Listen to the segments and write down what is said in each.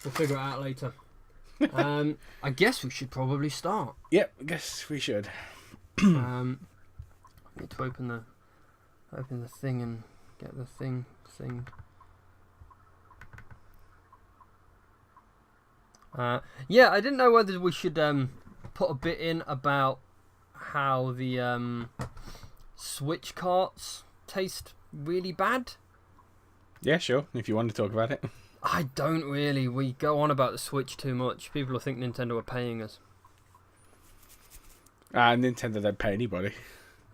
We'll figure it out later. I guess we should probably start. Yep, I guess we should. Need to open the thing and get the thing. Yeah, I didn't know whether we should put a bit in about how the Switch carts taste really bad. Yeah, sure. If you want to talk about it. I don't really. We go on about the Switch too much. People will think Nintendo are paying us. Nintendo don't pay anybody.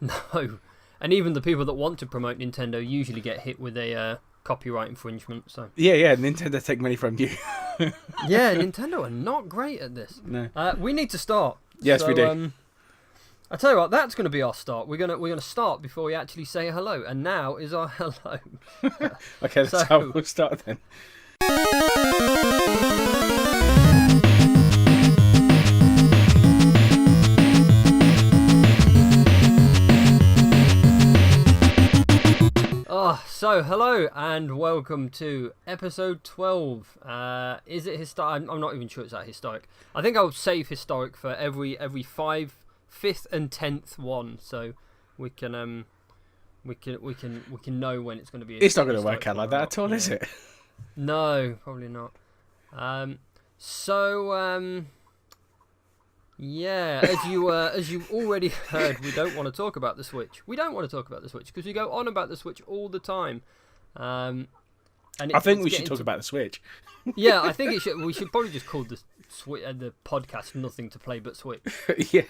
No. And even the people that want to promote Nintendo usually get hit with a copyright infringement. So Yeah, Nintendo take money from you. yeah, Nintendo are not great at this. No. We need to start. Yes, we do. I tell you what, that's going to be our start. We're gonna start before we actually say hello, and now is our hello. Okay, that's how we'll start then. So hello and welcome to episode 12. Is it historic? I'm not even sure it's that historic. I think I'll save historic for every 5th and 10th one, so we can know when it's going to be. It's not going to work out like that at all, is it? No, probably not. Yeah, as you already heard, we don't want to talk about the Switch. We don't want to talk about the Switch because we go on about the Switch all the time. And I think we should talk about the Switch. Yeah, I think we should probably just call the podcast "Nothing to Play But Switch." Yeah.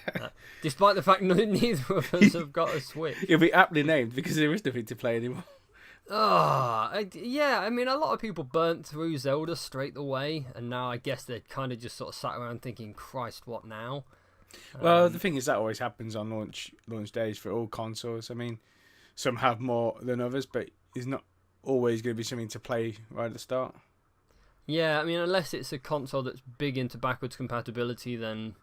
Despite the fact neither of us have got a Switch. It'll be aptly named because there is nothing to play anymore. Yeah, I mean, a lot of people burnt through Zelda straight away, and now I guess they're kind of just sort of sat around thinking, Christ, what now? Well, the thing is, that always happens on launch days for all consoles. I mean, some have more than others, but it's not always going to be something to play right at the start. Yeah, I mean, unless it's a console that's big into backwards compatibility, then...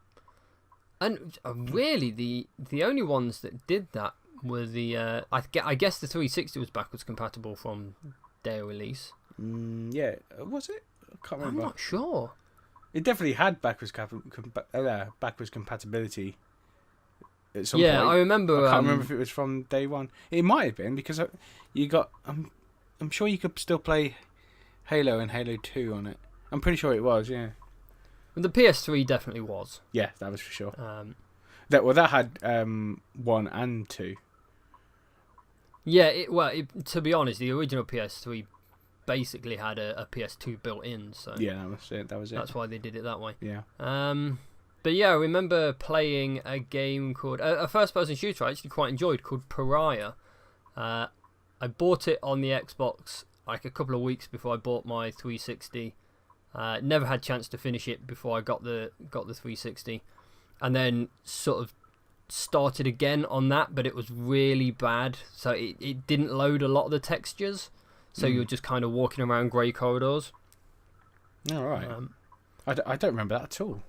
And really, the only ones that did that were the I guess the 360 was backwards compatible from day of release. Yeah, was it? I can't remember. I'm not sure. It definitely had backwards compatibility at some point. Yeah, I remember. I can't remember if it was from day one. It might have been because I'm sure you could still play Halo and Halo 2 on it. I'm pretty sure it was. Yeah. The PS3 definitely was. Yeah, that was for sure. That had 1 and 2. Yeah, to be honest, the original PS3 basically had a PS2 built in. So yeah, that was it. That's why they did it that way. Yeah. But yeah, I remember playing a game called a first-person shooter I actually quite enjoyed called Pariah. I bought it on the Xbox like a couple of weeks before I bought my 360. Never had a chance to finish it before I got the 360, and then sort of started again on that, but it was really bad, so it didn't load a lot of the textures, so you're just kind of walking around grey corridors. All right. I don't remember that at all.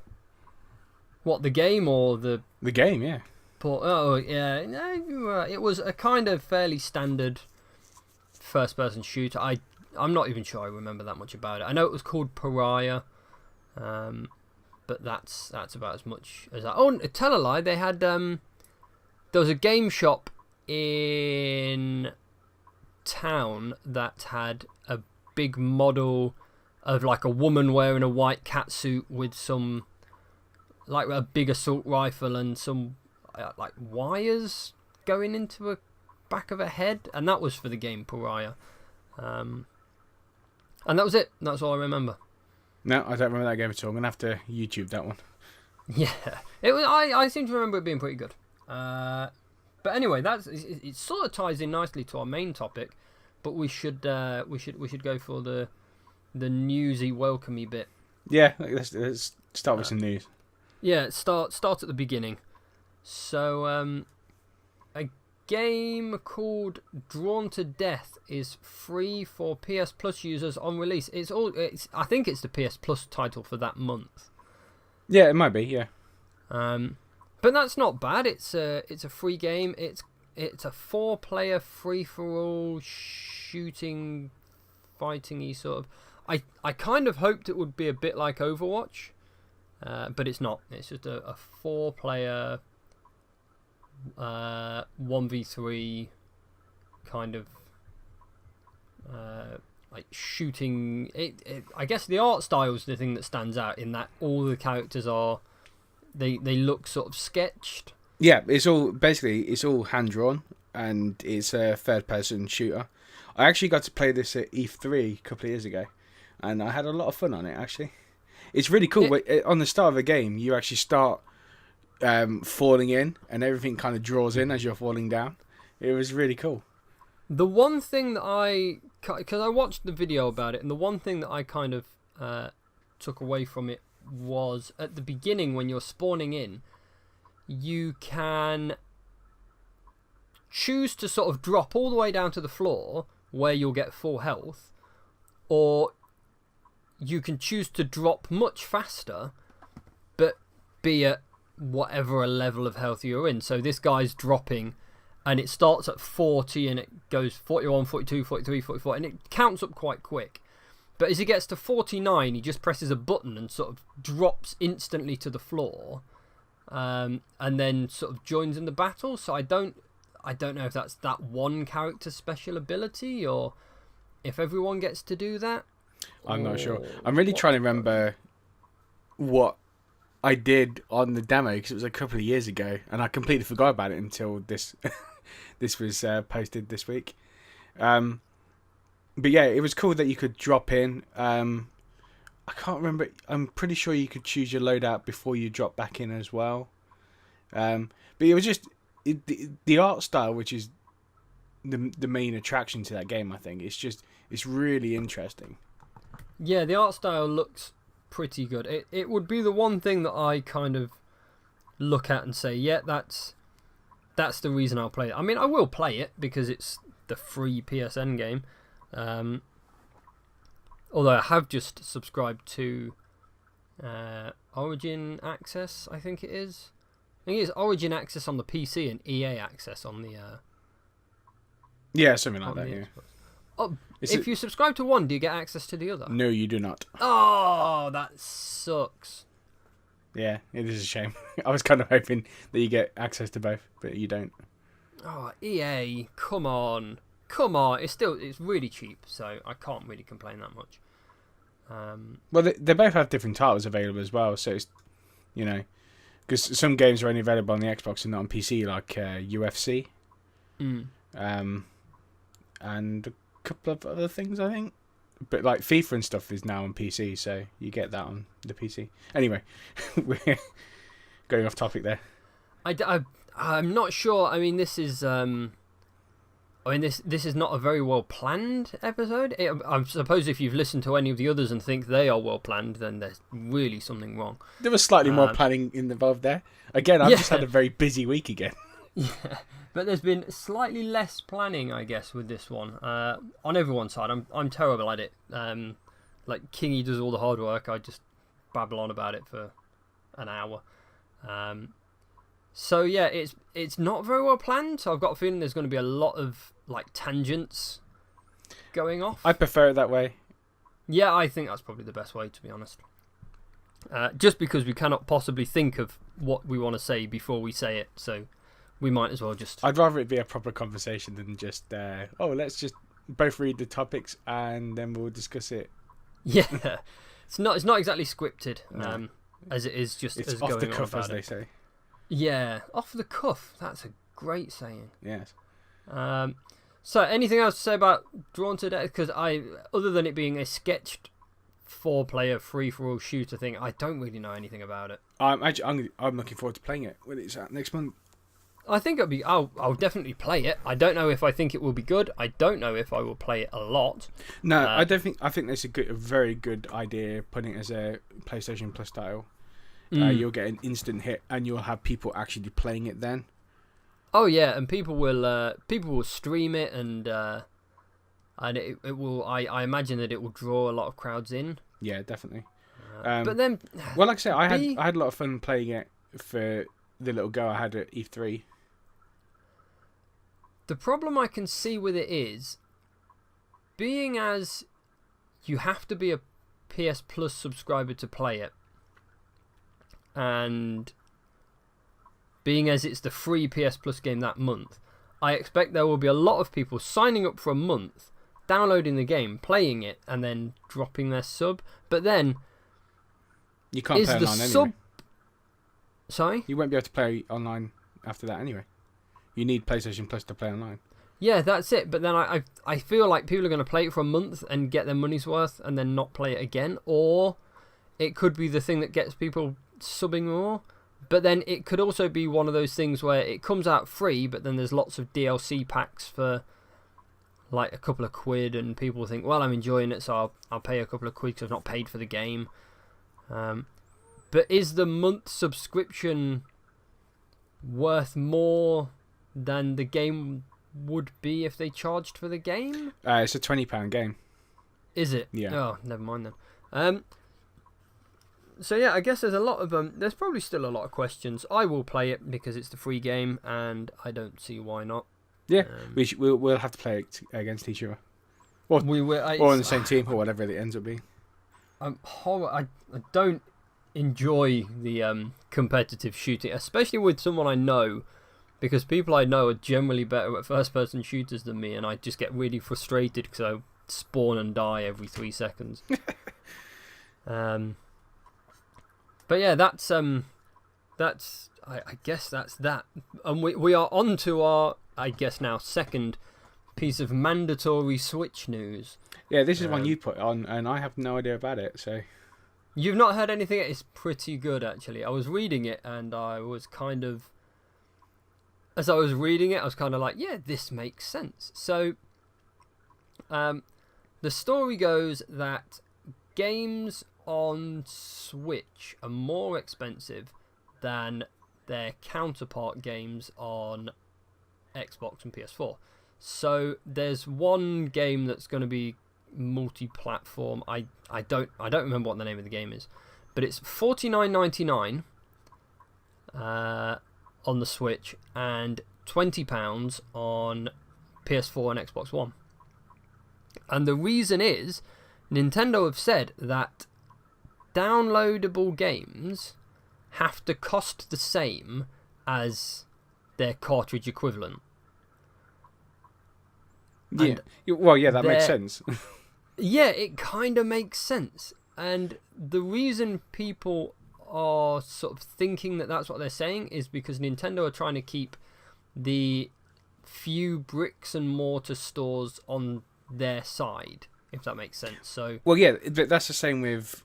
What, the game or the game? Yeah. Oh yeah, no, it was a kind of fairly standard first-person shooter. I'm not even sure I remember that much about it. I know it was called Pariah, but that's about as much as that. Oh, tell a lie, they had there was a game shop in town that had a big model of like a woman wearing a white catsuit with some like a big assault rifle and some like wires going into the back of her head, and that was for the game Pariah. And that was it. That's all I remember. No, I don't remember that game at all. I'm going to have to YouTube that one. Yeah. It was. I seem to remember it being pretty good. But anyway, it sort of ties in nicely to our main topic, but we should go for the newsy welcomey bit. Yeah, let's start with some news. Yeah, start at the beginning. So a game called Drawn to Death is free for PS Plus users on release. I think it's the PS Plus title for that month. Yeah, it might be. Yeah. But that's not bad. It's a free game. It's a 4-player free for all shooting, fighting-y sort of. I kind of hoped it would be a bit like Overwatch, but it's not. It's just a 4-player 1v3 kind of like shooting. I guess the art style is the thing that stands out in that all the characters are they look sort of sketched. Yeah, it's all hand drawn, and it's a third-person shooter. I actually got to play this at E3 a couple of years ago, and I had a lot of fun on it. Actually, it's really cool. On the start of a game, you actually start falling in, and everything kind of draws in as you're falling down. It was really cool. The one thing that because I watched the video about it, and the one thing that I kind of took away from it was at the beginning when you're spawning in, you can choose to sort of drop all the way down to the floor where you'll get full health, or you can choose to drop much faster but be at whatever level of health you're in. So this guy's dropping and it starts at 40 and it goes 41, 42, 43, 44, and it counts up quite quick. But as he gets to 49, he just presses a button and sort of drops instantly to the floor, and then sort of joins in the battle. So I don't know if that's that one character's special ability or if everyone gets to do that. I'm not sure. I'm really trying to remember what I did on the demo because it was a couple of years ago, and I completely forgot about it until this was posted this week. But yeah, it was cool that you could drop in. I can't remember. I'm pretty sure you could choose your loadout before you drop back in as well. But it was just the art style, which is the main attraction to that game. I think it's really interesting. Yeah, the art style looks pretty good. It would be the one thing that I kind of look at and say, yeah, that's the reason I'll play it. I mean, I will play it because it's the free PSN game. Although I have just subscribed to Origin Access, I think it is. I think it's Origin Access on the PC and EA Access on the... yeah, something like that, yeah. Oh, if you subscribe to one, do you get access to the other? No, you do not. Oh, that sucks. Yeah, it is a shame. I was kind of hoping that you get access to both, but you don't. Oh, EA, come on. It's really cheap, so I can't really complain that much. Well, they both have different titles available as well, so it's, because some games are only available on the Xbox and not on PC, like UFC, and a couple of other things, I think. But like FIFA and stuff is now on PC, so you get that on the PC. Anyway, we're going off topic there. I'm not sure. I mean, this is this is not a very well planned episode. I suppose if you've listened to any of the others and think they are well planned, then there's really something wrong. There was slightly more planning involved there. Again, I've just had a very busy week again. Yeah, but there's been slightly less planning, I guess, with this one. On everyone's side, I'm terrible at it. Like Kingy does all the hard work. I just babble on about it for an hour. So yeah, it's not very well planned. So I've got a feeling there's going to be a lot of like tangents going off. I prefer it that way. Yeah, I think that's probably the best way, to be honest. Just because we cannot possibly think of what we want to say before we say it, so we might as well just... I'd rather it be a proper conversation than just, let's just both read the topics and then we'll discuss it. Yeah, it's not exactly scripted, as it is just it's as off going the cuff, on as they say. Yeah, off the cuff. That's a great saying. Yes. So, anything else to say about Drawn to Death? Because other than it being a sketched 4-player free-for-all shooter thing, I don't really know anything about it. I'm looking forward to playing it when it's out next month. I think it'll be. I'll definitely play it. I don't know if I think it will be good. I don't know if I will play it a lot. No, I don't think. I think that's a very good idea. Putting it as a PlayStation Plus title, you'll get an instant hit, and you'll have people actually playing it then. Oh yeah, and people will stream it, and it will. I imagine that it will draw a lot of crowds in. Yeah, definitely. But then, well, like I say, I had a lot of fun playing it for the little go I had at E3. The problem I can see with it is, being as you have to be a PS Plus subscriber to play it. And being as it's the free PS Plus game that month, I expect there will be a lot of people signing up for a month, downloading the game, playing it, and then dropping their sub. But then, you can't play online anyway. Sorry? You won't be able to play online after that anyway. You need PlayStation Plus to play online. Yeah, that's it. But then I feel like people are going to play it for a month and get their money's worth and then not play it again. Or it could be the thing that gets people subbing more. But then it could also be one of those things where it comes out free, but then there's lots of DLC packs for like a couple of quid, and people think, well, I'm enjoying it, so I'll pay a couple of quid because I've not paid for the game. But is the month subscription worth more than the game would be if they charged for the game? It's a £20 game. Is it? Yeah. Oh, never mind then. So yeah, I guess there's a lot of there's probably still a lot of questions. I will play it because it's the free game, and I don't see why not. Yeah, we'll have to play it against each other, or on the same team, or whatever it ends up being. I don't enjoy the competitive shooting, especially with someone I know, because people I know are generally better at first-person shooters than me, and I just get really frustrated because I spawn and die every 3 seconds. But yeah, that's I guess that's that. And we are on to our, I guess now, second piece of mandatory Switch news. Yeah, this is one you put on, and I have no idea about it, so... You've not heard anything? It's pretty good, actually. I was reading it, and I was kind of... As I was reading it, I was kind of like, yeah, this makes sense. So, the story goes that games on Switch are more expensive than their counterpart games on Xbox and PS4. So there's one game that's going to be multi-platform. I don't remember what the name of the game is, but it's $49.99 on the Switch and £20 on PS4 and Xbox One. And the reason is Nintendo have said that downloadable games have to cost the same as their cartridge equivalent. Yeah. Well, yeah, that makes sense. Yeah, it kind of makes sense. And the reason people are sort of thinking that that's what they're saying is because Nintendo are trying to keep the few bricks and mortar stores on their side, if that makes sense. So, well, yeah, but that's the same with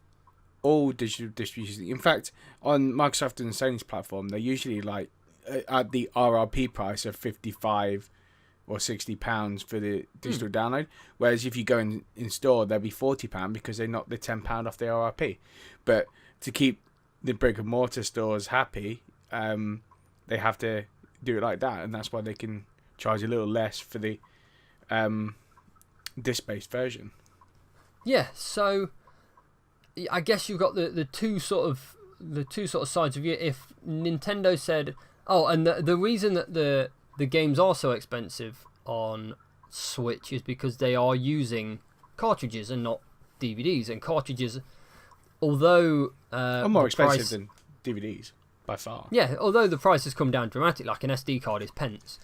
all digital distribution. In fact, on Microsoft and Sony's platform, they're usually like at the RRP price of £55 or £60 for the digital download. Whereas if you go in store, they'll be £40 because they knock the £10 off the RRP. But to keep the brick and mortar stores happy, they have to do it like that, and that's why they can charge a little less for the disc-based version. Yeah, so I guess you've got the two sort of sides of you. If Nintendo said, oh, and the reason that the games are so expensive on Switch is because they are using cartridges and not DVDs, and cartridges, although are more expensive than DVDs by far. Yeah, although the price has come down dramatically, like an SD card is pence.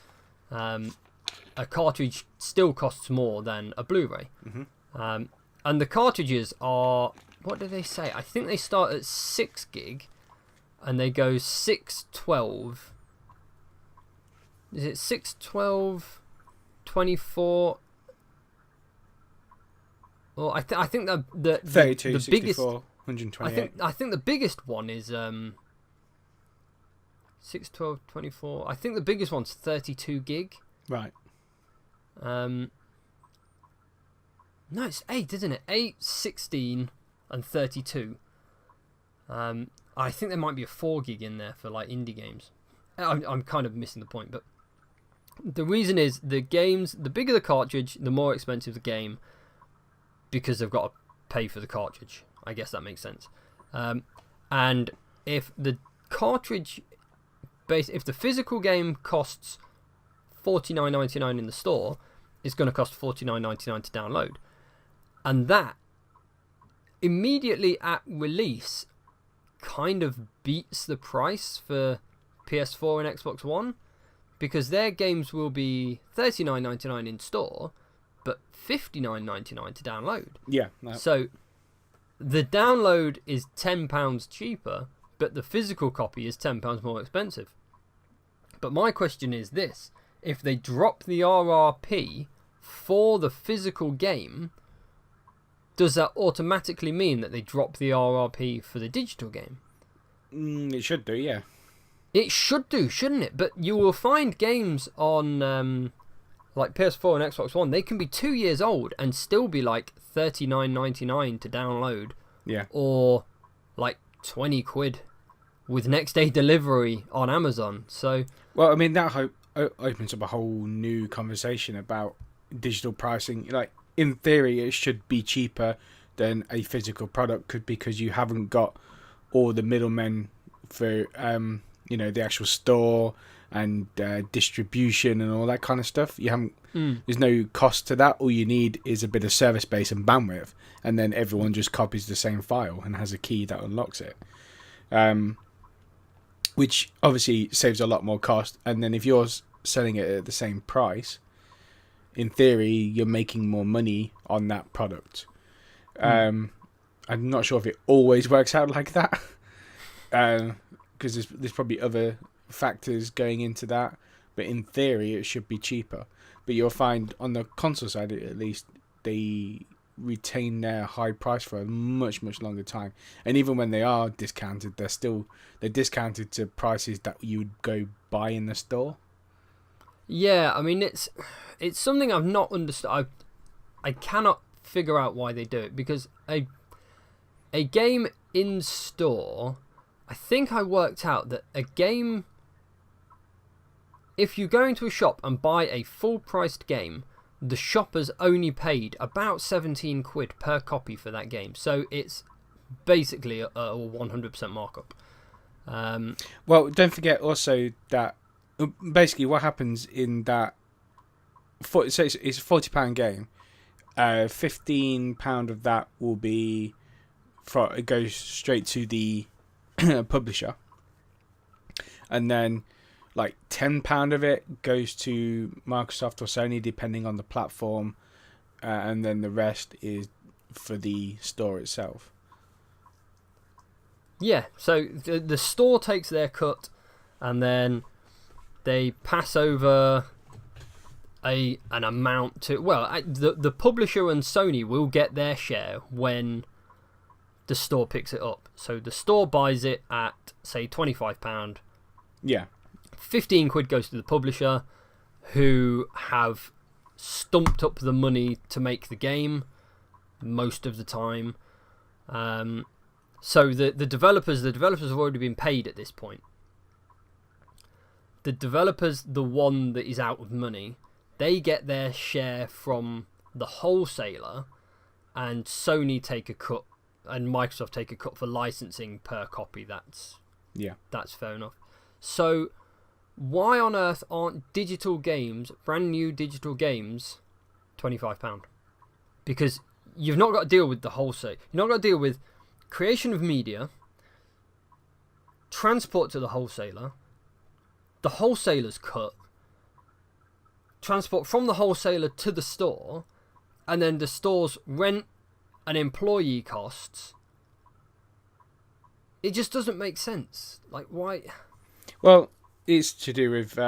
A cartridge still costs more than a Blu-ray. Mm-hmm. And the cartridges are, what do they say? I think they start at 6 gig and they go 6, 12. Is it 6, 12, 24? Well, I think the 32, the 64, biggest, 128. I think the biggest one is 6, 12, 24. I think the biggest one's 32 gig. Right. No, it's 8, isn't it? 8, 16, and 32. I think there might be a 4 gig in there for like indie games. I'm kind of missing the point, but the reason is the bigger the cartridge, the more expensive the game, because they've got to pay for the cartridge. I guess that makes sense. And if the cartridge if the physical game costs $49.99 in the store, it's going to cost $49.99 to download. And that immediately at release kind of beats the price for PS4 and Xbox One, because their games will be $39.99 in store, but $59.99 to download. Yeah. No. So the download is £10 cheaper, but the physical copy is £10 more expensive. But my question is this: if they drop the RRP for the physical game, does that automatically mean that they drop the RRP for the digital game? It should do, yeah. It should do, shouldn't it? But you will find games on like PS4 and Xbox One, they can be 2 years old and still be like $39.99 to download. Yeah. Or like 20 quid with next day delivery on Amazon. So, well, I mean, that opens up a whole new conversation about digital pricing. Like, in theory, it should be cheaper than a physical product, because you haven't got all the middlemen for the actual store and distribution and all that kind of stuff. You haven't. There's no cost to that. All you need is a bit of server space and bandwidth, and then everyone just copies the same file and has a key that unlocks it. Which obviously saves a lot more cost. And then if you're selling it at the same price, in theory, you're making more money on that product. I'm not sure if it always works out like that, because there's probably other factors going into that. But in theory, it should be cheaper. But you'll find on the console side, at least, they retain their high price for a much, much longer time. And even when they are discounted, they're discounted to prices that you would go buy in the store. Yeah, I mean, it's something I've not understood. I cannot figure out why they do it, because a game in store, I think I worked out that a game, if you go into a shop and buy a full-priced game, the shopper's only paid about 17 quid per copy for that game. So it's basically a 100% markup. Well, don't forget also that basically what happens in that, so it's a £40 game. £15 of that will be it goes straight to the publisher, and then like £10 of it goes to Microsoft or Sony, depending on the platform, and then the rest is for the store itself. Yeah, so the store takes their cut, and then they pass over an amount to... Well, the publisher and Sony will get their share when the store picks it up. So the store buys it at, say, £25. Yeah. 15 quid goes to the publisher, who have stumped up the money to make the game most of the time. So the developers have already been paid at this point. The developers, the one that is out of money, they get their share from the wholesaler, and Sony take a cut, and Microsoft take a cut for licensing per copy. That's fair enough. So why on earth aren't digital games, brand new digital games, £25? Because you've not got to deal with the wholesale. You've not got to deal with creation of media, transport to the wholesaler, the wholesaler's cut, transport from the wholesaler to the store, and then the store's rent and employee costs. It just doesn't make sense. Like, why? Well, it's to do with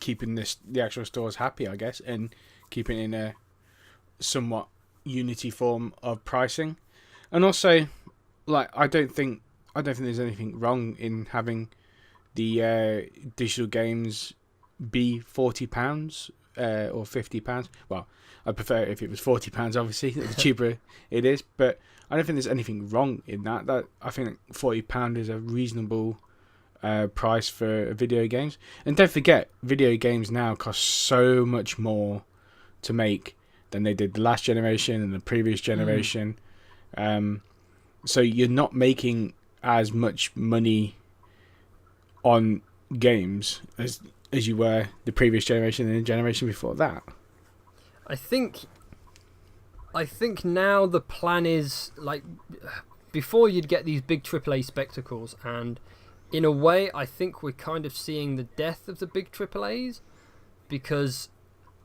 keeping the actual stores happy, I guess, and keeping it in a somewhat unity form of pricing. And also, like, I don't think there's anything wrong in having the digital games be £40 or £50. Well, I'd prefer it if it was £40, obviously, the cheaper it is. But I don't think there's anything wrong in that. I think £40 is a reasonable price for video games. And don't forget, video games now cost so much more to make than they did the last generation and the previous generation. So you're not making as much money on games as you were the previous generation and the generation before that. I think I think now the plan is like before you'd get these big AAA spectacles, and in a way, I think we're kind of seeing the death of the big AAAs because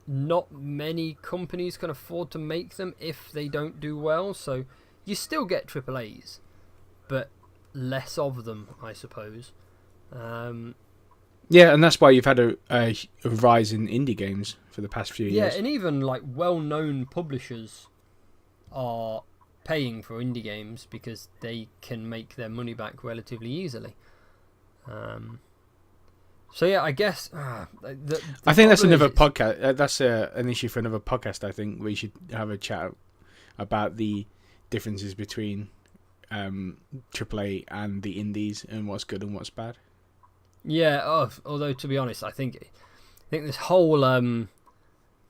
not many companies can afford to make them if they don't do well. So you still get AAAs, but less of them, I suppose. Yeah, and that's why you've had a rise in indie games for the past few years. Yeah, and even like well-known publishers are paying for indie games because they can make their money back relatively easily. So yeah, I guess I think that's another podcast. That's an issue for another podcast. I think we should have a chat about the differences between AAA and the indies and what's good and what's bad. Yeah, although to be honest, I think this whole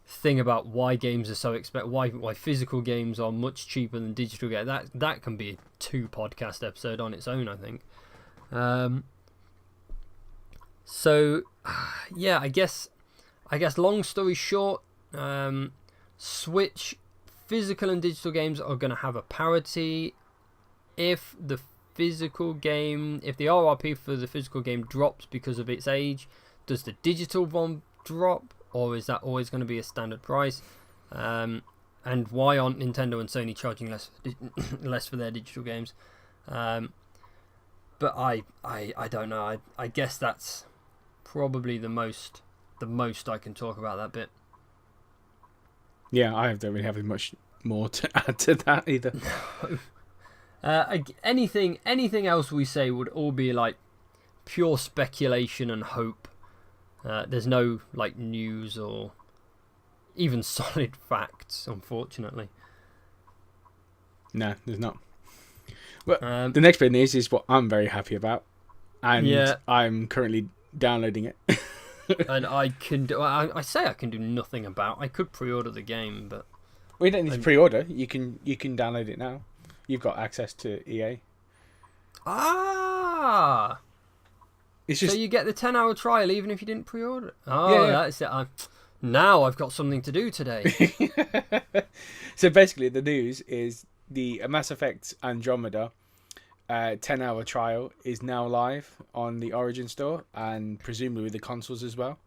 thing about why games are so expensive, why physical games are much cheaper than digital games, that can be a 2 podcast episode on its own, I think. So yeah, I guess long story short, Switch physical and digital games are going to have a parity. If the RRP for the physical game drops because of its age, does the digital one drop, or is that always going to be a standard price? And why aren't Nintendo and Sony charging less for their digital games? But I don't know. I guess that's probably the most I can talk about that bit. Yeah, I don't really have much more to add to that either. Anything else we say would all be like pure speculation and hope. There's no like news or even solid facts, unfortunately. No, there's not. Well, the next bit of news is what I'm very happy about, and I'm currently downloading it. And I can do. I say I can do nothing about. I could pre-order the game, but we don't need to pre-order. You can download it now. You've got access to EA. Ah. It's just... So you get the 10-hour trial even if you didn't pre-order it. Oh, yeah. That's it. Now I've got something to do today. So basically, the news is the Mass Effect Andromeda 10-hour trial is now live on the Origin store and presumably with the consoles as well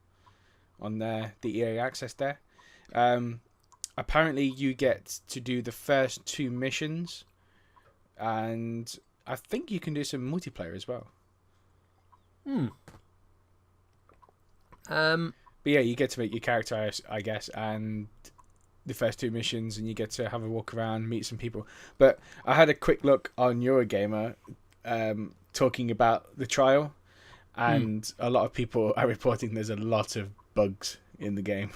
on the EA Access there. Apparently, you get to do the first 2 missions, and I think you can do some multiplayer as well. But yeah, you get to make your character, I guess, and the first 2 missions, and you get to have a walk around, meet some people. But I had a quick look on Eurogamer talking about the trial, and a lot of people are reporting there's a lot of bugs in the game.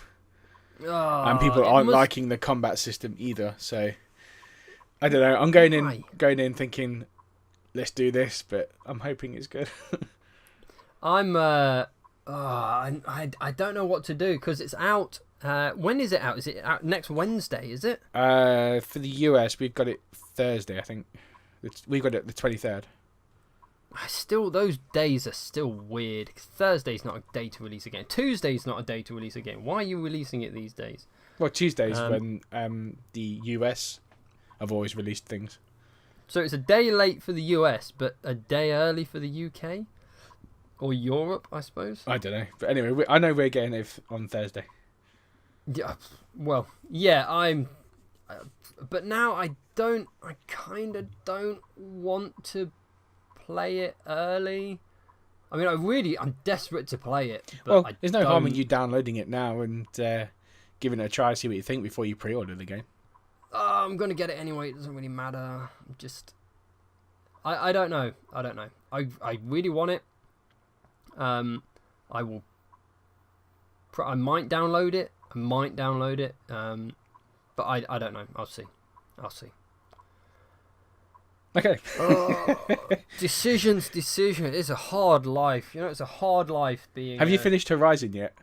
And people aren't liking the combat system either. So I don't know. I'm going in thinking, let's do this, but I'm hoping it's good. I don't know what to do because it's out. When is it out? Is it out next Wednesday? Is it? For the US, we've got it Thursday, I think. We got it the 23rd. Those days are still weird. Thursday's not a day to release a game. Tuesday's not a day to release a game. Why are you releasing it these days? Well, Tuesdays when the US have always released things. So it's a day late for the US, but a day early for the UK? Or Europe, I suppose? I don't know. But anyway, I know we're getting it on Thursday. Yeah, well, yeah, I'm... but now I kind of don't want to play it early. I mean, I'm desperate to play it. But well, there's no harm in you downloading it now and giving it a try, see what you think before you pre-order the game. I'm going to get it anyway. It doesn't really matter. I don't know. I really want it. I might download it. But I don't know. I'll see. Okay. Decisions. It's a hard life. It's a hard life being... Have you finished Horizon yet?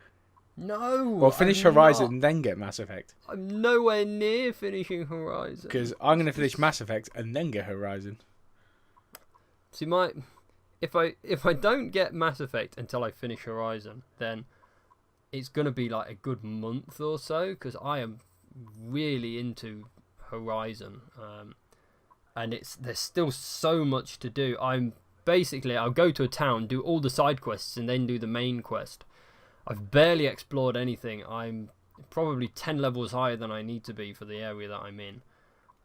No. Well, finish Horizon, then get Mass Effect. I'm nowhere near finishing Horizon. Because I'm going to finish Mass Effect and then get Horizon. See, if I don't get Mass Effect until I finish Horizon, then it's going to be like a good month or so, because I am really into Horizon, and there's still so much to do. I'll go to a town, do all the side quests, and then do the main quest. I've barely explored anything. I'm probably 10 levels higher than I need to be for the area that I'm in.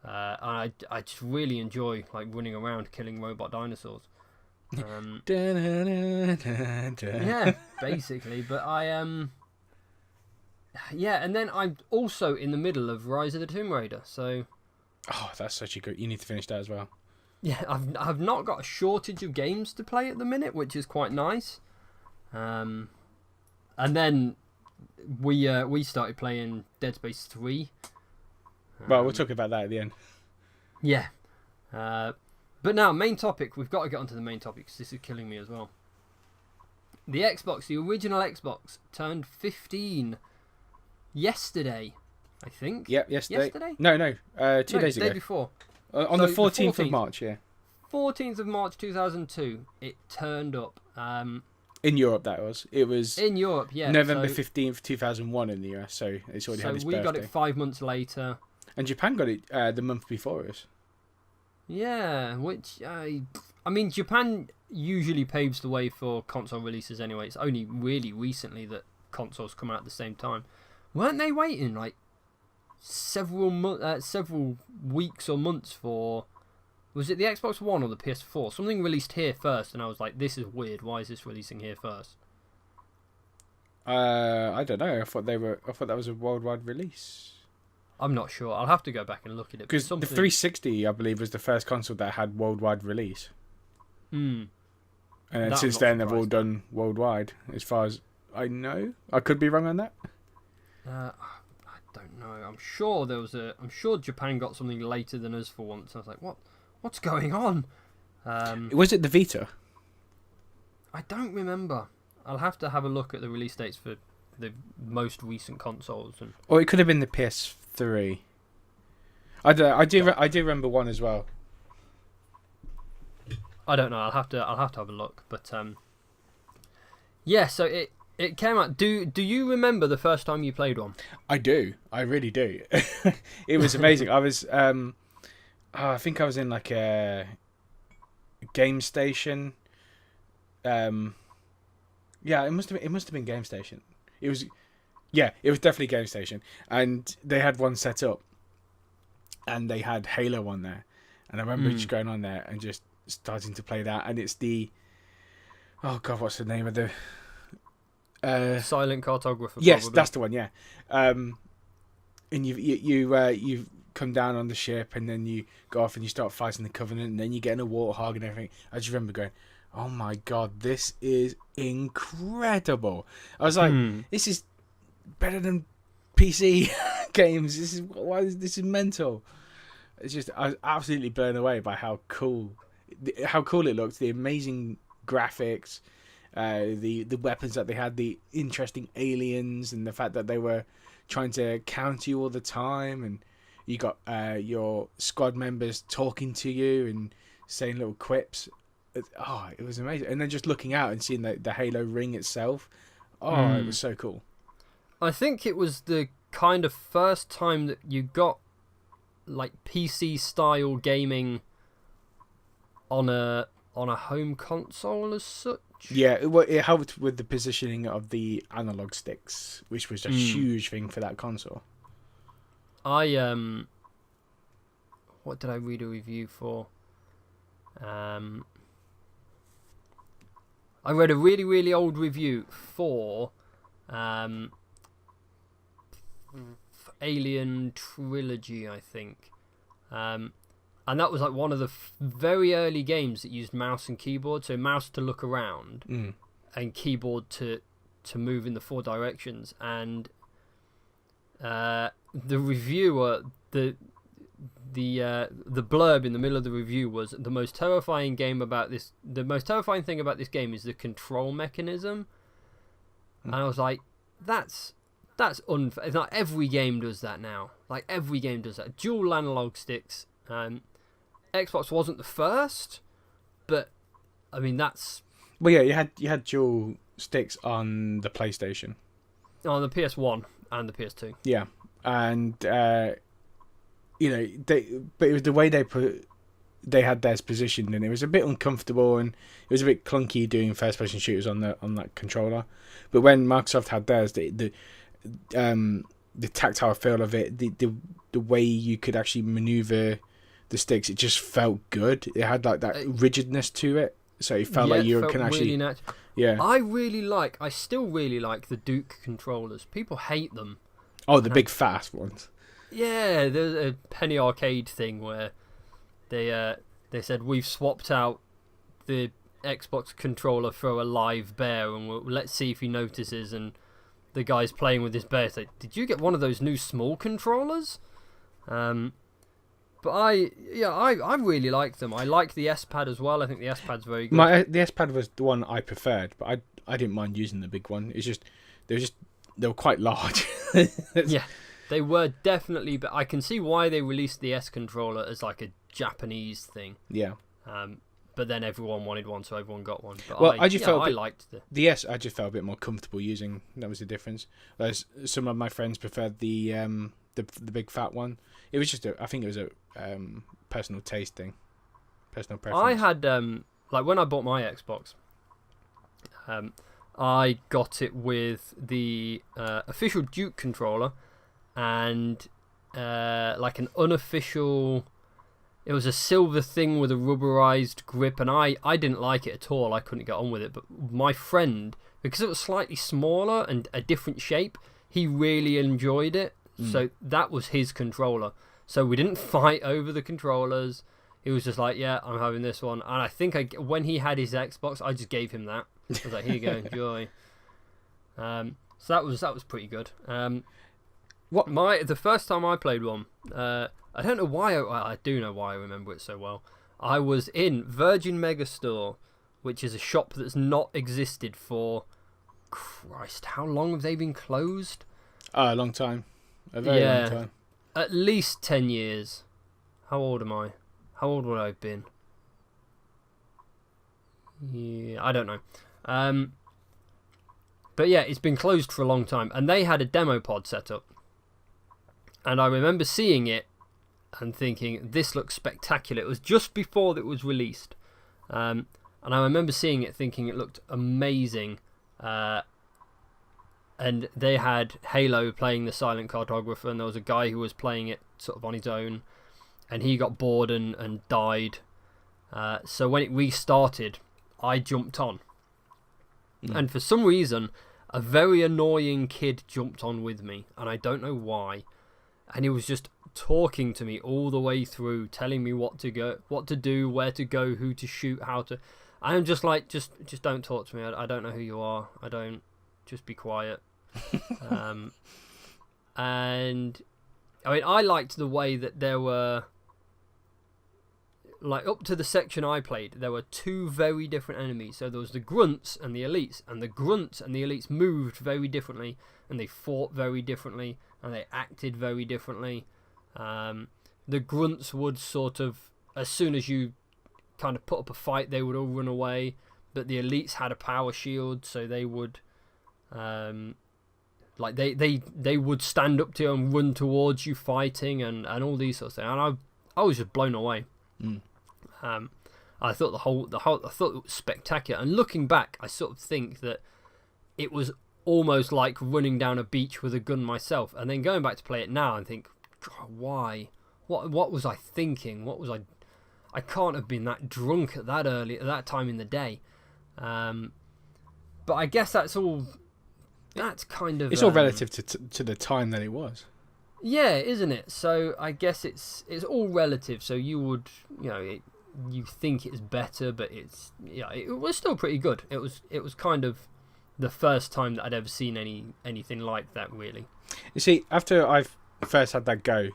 And I just really enjoy like running around killing robot dinosaurs. Yeah, basically. But yeah, and then I'm also in the middle of Rise of the Tomb Raider. So, oh, that's such a good. You need to finish that as well. Yeah, I've not got a shortage of games to play at the minute, which is quite nice. And then we started playing Dead Space 3. Well, we'll talk about that at the end. Yeah. But now, main topic. We've got to get onto the main topic because this is killing me as well. The Xbox, the original Xbox, turned 15 yesterday, I think. Yep, yesterday. Yesterday? No, 2 days ago. The day before. On the 14th of March, yeah. 14th of March 2002, it turned up. In Europe, that was. It was in Europe, yeah. November 15th, 2001 in the US, so it's already had its birthday. So we got it 5 months later. And Japan got it the month before us. Yeah, which, I mean, Japan usually paves the way for console releases anyway. It's only really recently that consoles come out at the same time. Weren't they waiting, like, several weeks or months for... Was it the Xbox One or the PS4? Something released here first, and I was like, this is weird. Why is this releasing here first? I don't know. I thought that was a worldwide release. I'm not sure. I'll have to go back and look at it. Because the 360, I believe, was the first console that had worldwide release. Hmm. And then since then, they've all done worldwide, as far as I know. I could be wrong on that. I don't know. I'm sure Japan got something later than us for once. I was like, what's going on? Was it the Vita? I don't remember. I'll have to have a look at the release dates for the most recent consoles. Or it could have been the PS3. I don't know. I do remember one as well. I don't know. I'll have to have a look. But yeah. So it came out. Do you remember the first time you played one? I do. I really do. It was amazing. I was I think I was in like a game station. Yeah, it must have been game station. It was definitely game station, and they had one set up, and they had Halo on there, and I remember just going on there and just starting to play that, and it's the what's the name of the Silent Cartographer? Yes, probably. that's the one. Yeah, and you come down on the ship, and then you go off and you start fighting the Covenant, and then you get in a warthog and everything. I just remember going, oh my god, this is incredible. I was like, this is better than PC games. This is mental. It's just, I was absolutely blown away by how cool it looked, the amazing graphics, the weapons that they had, the interesting aliens, and the fact that they were trying to counter you all the time, and you got your squad members talking to you and saying little quips. It was amazing. And then just looking out and seeing the Halo ring itself. It was so cool. I think it was the kind of first time that you got like PC style gaming on a home console as such. Yeah, it helped with the positioning of the analog sticks, which was a huge thing for that console. What did I read a review for? I read a really, really old review for Alien Trilogy, I think. And that was like one of the very early games that used mouse and keyboard. So mouse to look around and keyboard to move in the 4 directions. And the reviewer, the blurb in the middle of the review was, the most terrifying thing about this game is the control mechanism. And I was like, that's unfair. It's like every game does that now. Like every game does that. Dual analog sticks. Xbox wasn't the first, but I mean that's. Well, yeah, you had dual sticks on the PlayStation, on the PS1 and the PS2. Yeah, and but it was the way they had theirs positioned, and it was a bit uncomfortable, and it was a bit clunky doing first-person shooters on that controller. But when Microsoft had theirs, the tactile feel of it, the way you could actually maneuver the sticks, it just felt good. It had like that rigidness to it, so it felt like you can actually. Really yeah. I still really like the Duke controllers. People hate them. Oh, the big fast ones. Yeah, there's a Penny Arcade thing where they said we've swapped out the Xbox controller for a live bear, and let's see if he notices. And the guy's playing with his bear. It's like, did you get one of those new small controllers? But I really like them. I like the S-Pad as well. I think the S-Pad's very good. The S-Pad was the one I preferred, but I didn't mind using the big one. It's just they were quite large. Yeah, they were definitely. But I can see why they released the S controller as like a Japanese thing. Yeah. But then everyone wanted one, so everyone got one. But well, I liked the S. I just felt a bit more comfortable using. That was the difference. Whereas some of my friends preferred the big fat one. It was just I think it was a personal taste thing, personal preference. I had like when I bought my Xbox, I got it with the official Duke controller and like an unofficial. It was a silver thing with a rubberized grip, and I didn't like it at all. I couldn't get on with it. But my friend, because it was slightly smaller and a different shape, he really enjoyed it. So that was his controller. So we didn't fight over the controllers. He was just like, yeah, I'm having this one. And I think when he had his Xbox, I just gave him that. I was like, here you go, enjoy. So that was pretty good. The first time I played one, I don't know why. I do know why I remember it so well. I was in Virgin Megastore, which is a shop that's not existed for. Christ, how long have they been closed? A long time. A very long time. At least 10 years. How old am I? How old would I have been? Yeah, I don't know. But yeah, it's been closed for a long time. And they had a demo pod set up. And I remember seeing it and thinking, this looks spectacular. It was just before it was released. And I remember seeing it thinking it looked amazing. And they had Halo playing the silent cartographer, and there was a guy who was playing it sort of on his own, and he got bored and died. So when it restarted, I jumped on. And for some reason, a very annoying kid jumped on with me, and I don't know why. And he was just talking to me all the way through, telling me what to do, where to go, who to shoot, how to. I'm just like, just don't talk to me. I don't know who you are. Just be quiet. And I mean, I liked the way that there were, like, up to the section I played, there were two very different enemies. So there was the grunts and the elites, and the grunts and the elites moved very differently, and they fought very differently, and they acted very differently. The grunts would sort of, as soon as you kind of put up a fight, they would all run away, but the elites had a power shield, so they would like they would stand up to you and run towards you fighting, and all these sorts of things. And I was just blown away. I thought I thought it was spectacular. And looking back, I sort of think that it was almost like running down a beach with a gun myself. And then going back to play it now and think, why? What was I thinking? What was I? I can't have been that drunk at that time in the day. But I guess that's all. That's kind of. It's all relative to the time that it was. Yeah, isn't it? So I guess it's all relative. So you would, you think it's better, but it was still pretty good. It was kind of the first time that I'd ever seen anything like that, really. You see, after I first had that go,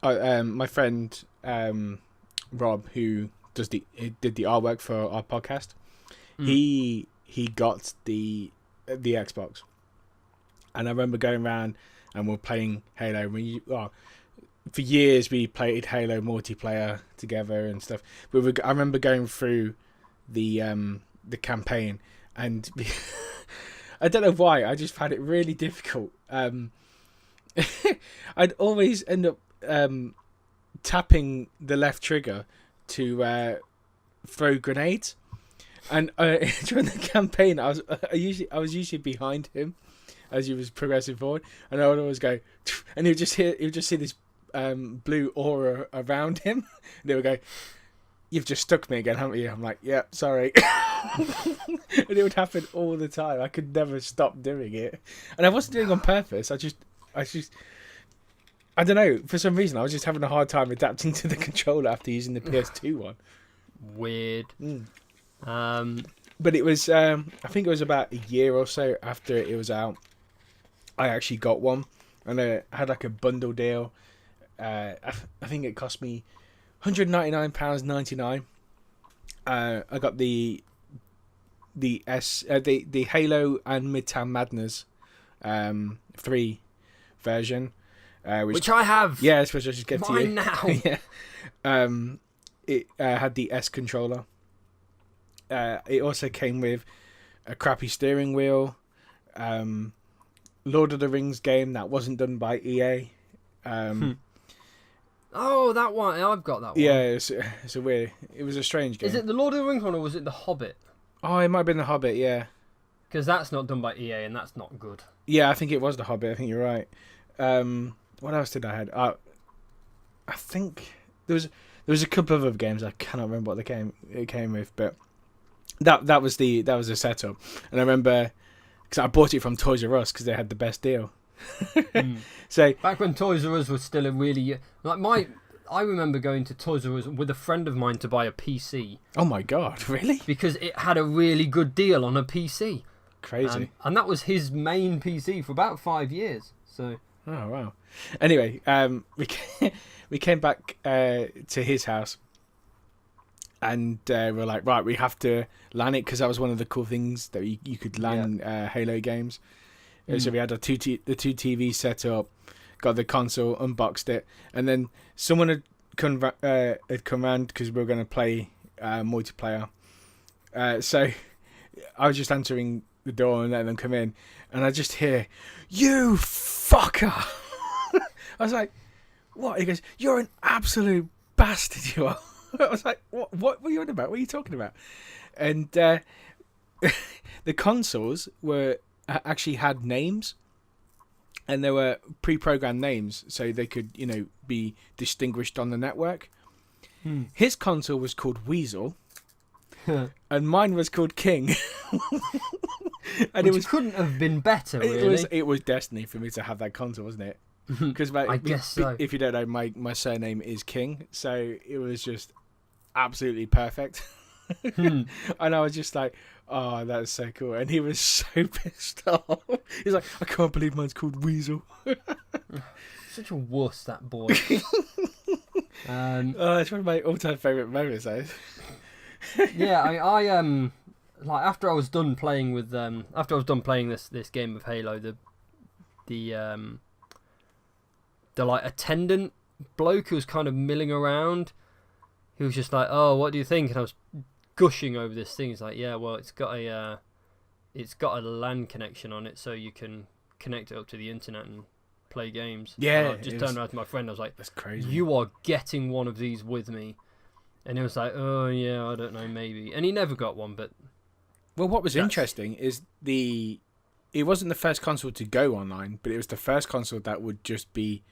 my friend Rob, who did the artwork for our podcast, he got the Xbox, and I remember going around and we're playing Halo. For years we played Halo multiplayer together and stuff. But I remember going through the campaign, and I don't know why, I just found it really difficult. I'd always end up tapping the left trigger to throw grenades, and during the campaign, I was usually behind him as he was progressing forward, and I would always go, and he'd just see this blue aura around him, and they would go, "You've just stuck me again, haven't you?" I'm like, "Yeah, sorry." And it would happen all the time. I could never stop doing it, and I wasn't doing it on purpose. I don't know. For some reason, I was just having a hard time adapting to the controller after using the PS2 one. Weird. But it was, I think it was about a year or so after it was out, I actually got one, and I had like a bundle deal. I think it cost me £199.99. I got the Halo and Midtown Madness 3 version, which I have. Yeah, which I just get to you now. Yeah. It had the S controller. It also came with a crappy steering wheel, Lord of the Rings game that wasn't done by EA. Oh, that one. I've got that one. Yeah, it's a weird. It was a strange game. Is it the Lord of the Rings one or was it the Hobbit? Oh, it might have been the Hobbit. Yeah. Because that's not done by EA and that's not good. Yeah, I think it was the Hobbit. I think you're right. What else did I have? I think there was a couple of other games. I cannot remember what it came with, but that was the setup. And I remember because I bought it from Toys R Us because they had the best deal. So back when Toys R Us was still a really I remember going to Toys R Us with a friend of mine to buy a PC. Oh my god, really? Because it had a really good deal on a PC. Crazy. And that was his main PC for about 5 years. So. Oh wow. Anyway, we came back to his house, and we're like, right, we have to LAN it because that was one of the cool things that you could LAN Halo games. So we had the two TVs set up, got the console, unboxed it, and then someone had come round because we were going to play multiplayer. So I was just answering the door and letting them come in, and I just hear, "You fucker!" I was like, "What?" He goes, "You're an absolute bastard, you are." I was like, "What were you on about? What are you talking about?" And the consoles actually had names, and there were pre-programmed names, so they could, be distinguished on the network. His console was called Weasel, and mine was called King. And Which couldn't have been better, really. It was destiny for me to have that console, wasn't it? Because I guess so. If you don't know, my surname is King, so it was just absolutely perfect. And I was just like, "Oh, that is so cool!" And he was so pissed off. He's like, "I can't believe mine's called Weasel." Such a wuss, that boy. It's one of my all-time favourite moments, though. Yeah, I like after I was done playing this game of Halo, the like attendant bloke who was kind of milling around, he was just like, "Oh, what do you think?" And I was gushing over this thing. He's like, "Yeah, well, it's got a LAN connection on it, so you can connect it up to the internet and play games." Yeah, and I just turned around to my friend. I was like, "That's crazy. You are getting one of these with me." And he was like, "Oh yeah, I don't know, maybe." And he never got one, but. Well, what was interesting is it wasn't the first console to go online, but it was the first console that would just be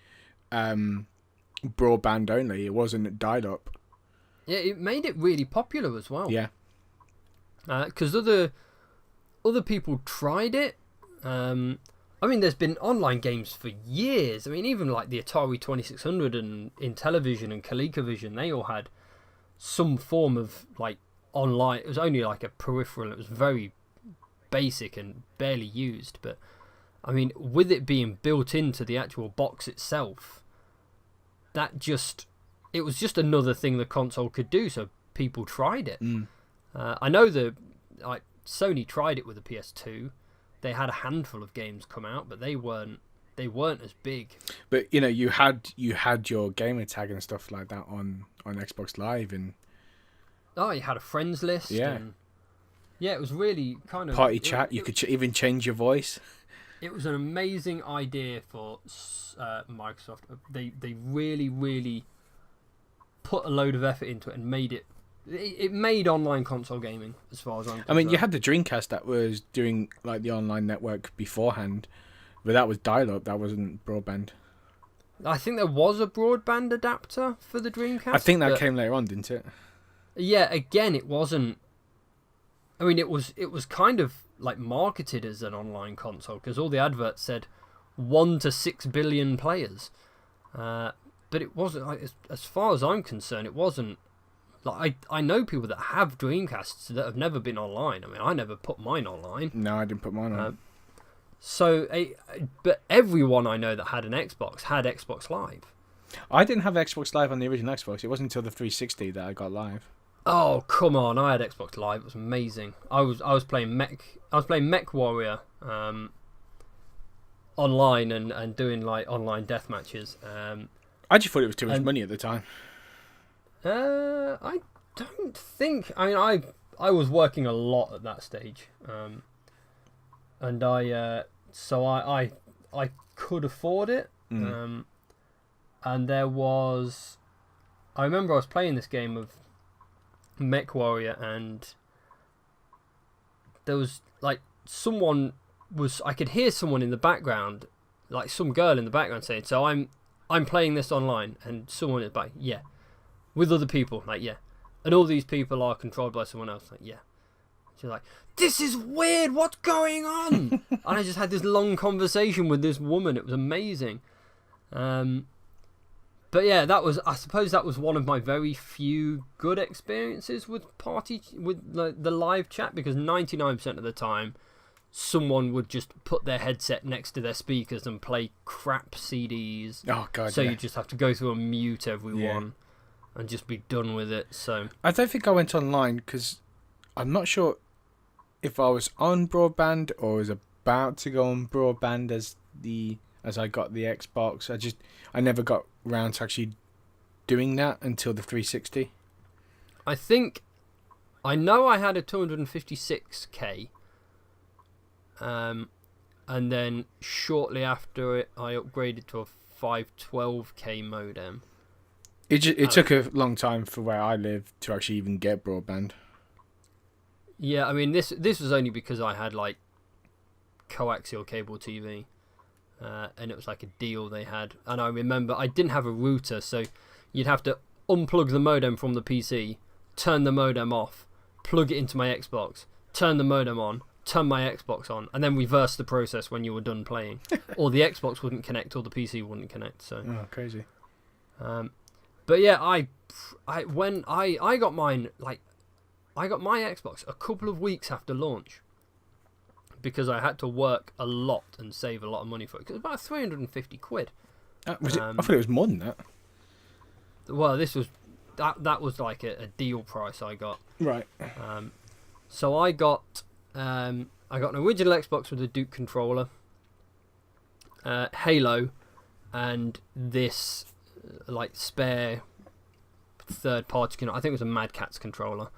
broadband only. It wasn't dial-up. Yeah, it made it really popular as well. Yeah. Because other people tried it. I mean, there's been online games for years. I mean, even like the Atari 2600 and Intellivision and ColecoVision, they all had some form of like online. It was only like a peripheral. It was very basic and barely used. But I mean, with it being built into the actual box itself, it was just another thing the console could do. So people tried it. I know Sony tried it with the PS2. They had a handful of games come out, but they weren't as big. But you had your gamer tag and stuff like that on Xbox Live, and you had a friends list. Yeah. And, yeah, it was really kind of party chat. You could even change your voice. it was an amazing idea for Microsoft. They really, really put a load of effort into it and made it. It made online console gaming, as far as I'm concerned. I mean, you had the Dreamcast that was doing like the online network beforehand, but that was dial-up. That wasn't broadband. I think there was a broadband adapter for the Dreamcast. I think that came later on, didn't it? Yeah, again, it wasn't. I mean, it was kind of like marketed as an online console because all the adverts said 1 to 6 billion players, but it wasn't. Like, as far as I'm concerned, it wasn't. Like I know people that have Dreamcasts that have never been online. I mean, I never put mine online. No, I didn't put mine on. But everyone I know that had an Xbox had Xbox Live. I didn't have Xbox Live on the original Xbox. It wasn't until the 360 that I got Live. Oh come on! I had Xbox Live. It was amazing. I was playing Mech Warrior online and doing like online death matches. I just thought it was too much money at the time. I don't think. I mean, I was working a lot at that stage, and I could afford it. And there was, I remember I was playing this game of Mech Warrior, and there was like I could hear someone in the background, like some girl in the background saying, "So I'm playing this online," and someone in the back, yeah. With other people, like, yeah. And all these people are controlled by someone else, like, yeah. She's like, this is weird, what's going on? And I just had this long conversation with this woman. It was amazing. But yeah, I suppose that was one of my very few good experiences with the live chat, because 99% of the time, someone would just put their headset next to their speakers and play crap CDs. Oh, God, so you just have to go through and mute everyone. Yeah. And just be done with it. So I don't think I went online because I'm not sure if I was on broadband or was about to go on broadband as I got the Xbox. I never got around to actually doing that until the 360. I know I had a 256k, and then shortly after it, I upgraded to a 512k modem. It took a long time for where I live to actually even get broadband. Yeah, I mean this was only because I had like coaxial cable TV, and it was like a deal they had. And I remember I didn't have a router, so you'd have to unplug the modem from the PC, turn the modem off, plug it into my Xbox, turn the modem on, turn my Xbox on, and then reverse the process when you were done playing. Or the Xbox wouldn't connect, or the PC wouldn't connect. So crazy. But yeah, when I got mine, like, I got my Xbox a couple of weeks after launch because I had to work a lot and save a lot of money for it. It was about 350 quid. I thought it was more than that. Well, this was that was like a deal price I got. Right. So I got an original Xbox with a Duke controller, Halo, and this like spare third party controller. I think it was a Mad Catz controller.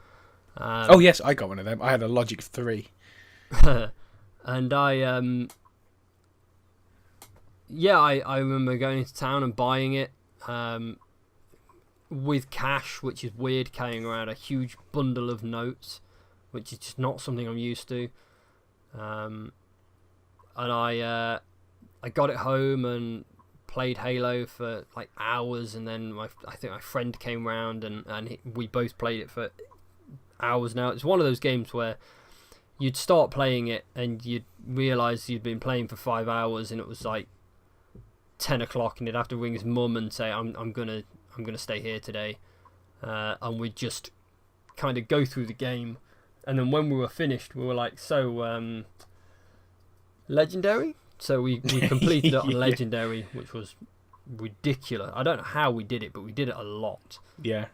Oh yes, I got one of them. I had a Logic 3. And I remember going into town and buying it with cash, which is weird, carrying around a huge bundle of notes, which is just not something I'm used to. And I got it home and played Halo for like hours, and then I think my friend came round and we both played it for hours. Now it's one of those games where you'd start playing it and you'd realise you'd been playing for 5 hours and it was like 10 o'clock and he'd have to ring his mum and say I'm gonna stay here today, and we'd just kind of go through the game, and then when we were finished we were like, so legendary. So we completed it on Legendary, which was ridiculous. I don't know how we did it, but we did it a lot. Yeah.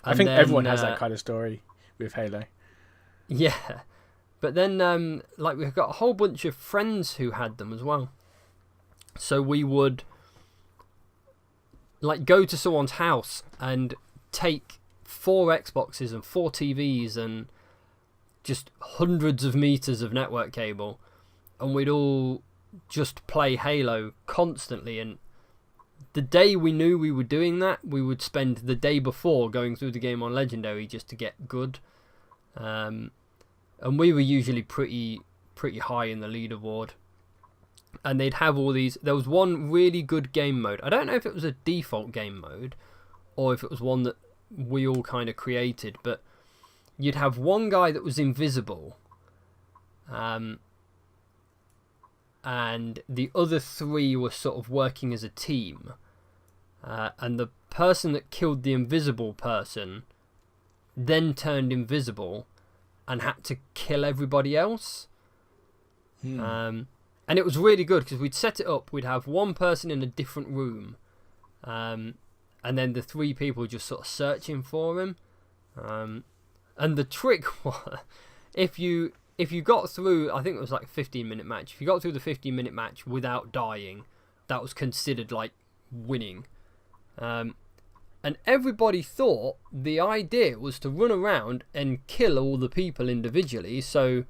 I think everyone has that kind of story with Halo. Yeah. But then like we've got a whole bunch of friends who had them as well. So we would like go to someone's house and take 4 Xboxes and 4 TVs and just hundreds of meters of network cable and we'd all just play Halo constantly. And the day we knew we were doing that, we would spend the day before going through the game on Legendary just to get good. And we were usually pretty high in the leaderboard. And they'd have all these. There was one really good game mode. I don't know if it was a default game mode or if it was one that we all kind of created, but you'd have one guy that was invisible, and the other three were sort of working as a team, and the person that killed the invisible person then turned invisible and had to kill everybody else. And it was really good because we'd set it up. We'd have one person in a different room, and then the three people just sort of searching for him. And the trick was, if you got through, I think it was like a 15-minute match. If you got through the 15-minute match without dying, that was considered like winning. And everybody thought the idea was to run around and kill all the people individually, so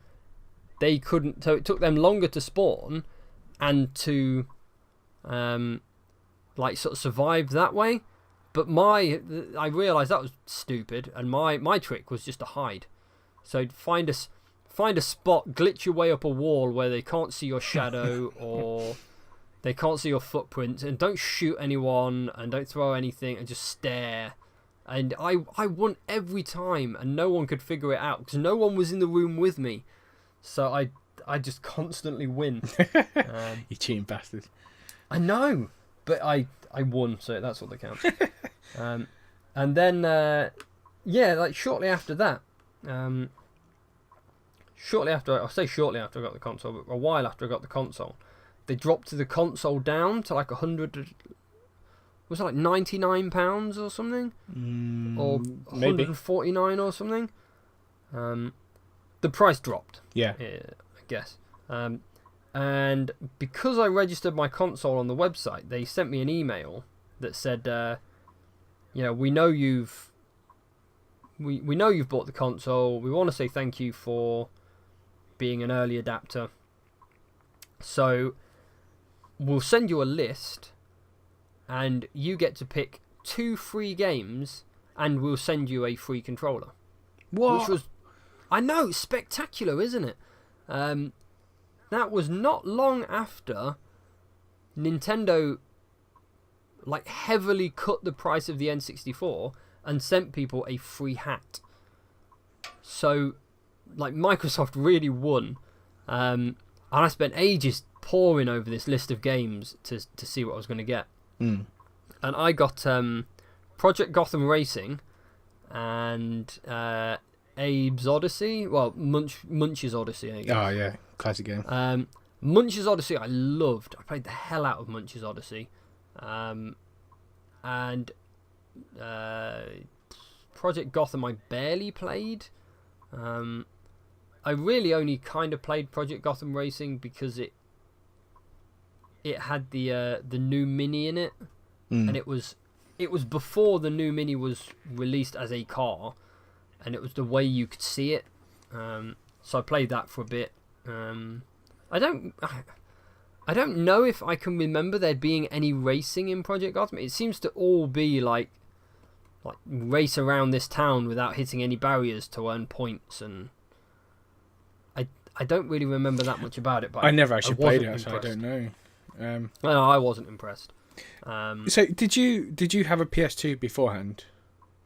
they couldn't. So it took them longer to spawn, and to like sort of survive that way. But I realised that was stupid, and my trick was just to hide. So find a spot, glitch your way up a wall where they can't see your shadow or they can't see your footprints, and don't shoot anyone and don't throw anything, and just stare. And I won every time, and no one could figure it out because no one was in the room with me. So I just constantly win. You cheating bastard. I know, but I won, so that's what that counts. And then like shortly after that, shortly after I got the console, but a while after I got the console, they dropped the console down to like 100. Was it like £99 or something, or 149 or something? The price dropped. Yeah. I guess. And because I registered my console on the website, they sent me an email that said, we know you've bought the console. We want to say thank you for being an early adapter. So we'll send you a list, and you get to pick 2 free games, and we'll send you a free controller. What? Which was, I know, spectacular, isn't it? That was not long after Nintendo like heavily cut the price of the N64 and sent people a free hat. So like Microsoft really won. And I spent ages poring over this list of games to see what I was going to get. And I got Project Gotham Racing and Abe's Odyssey. Well, Munch's Odyssey, I guess. Oh, yeah. Classic game. Munch's Odyssey I loved. I played the hell out of Munch's Odyssey. And Project Gotham I barely played. I really only kind of played Project Gotham Racing because it had the new Mini in it. And it was before the new Mini was released as a car, and it was the way you could see it. So I played that for a bit. I don't know if I can remember there being any racing in Project Gotham. It seems to all be like race around this town without hitting any barriers to earn points, and I don't really remember that much about it. But I never actually played it, so I don't know. No, I wasn't impressed. So did you have a PS2 beforehand?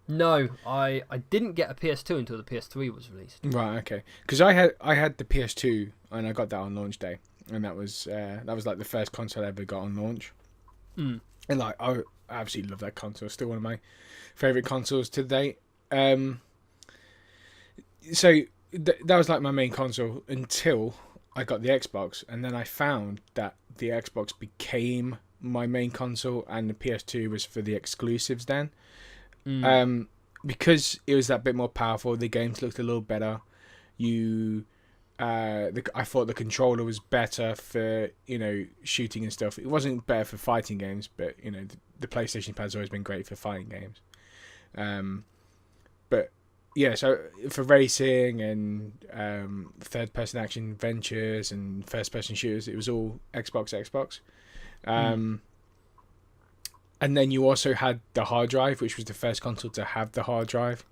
No, I didn't get a PS2 until the PS3 was released. Right, okay. Because I had the PS2 and I got that on launch day, and that was like the first console I ever got on launch. And like I absolutely love that console. Still one of my favorite consoles to date. So that was like my main console until I got the Xbox, and then I found that the Xbox became my main console, and the PS2 was for the exclusives then. Because it was that bit more powerful, the games looked a little better. I thought the controller was better for shooting and stuff. It wasn't better for fighting games, but the PlayStation pad's always been great for fighting games. But yeah, so for racing and third-person action adventures and first-person shooters, it was all Xbox. And then you also had the hard drive, which was the first console to have the hard drive,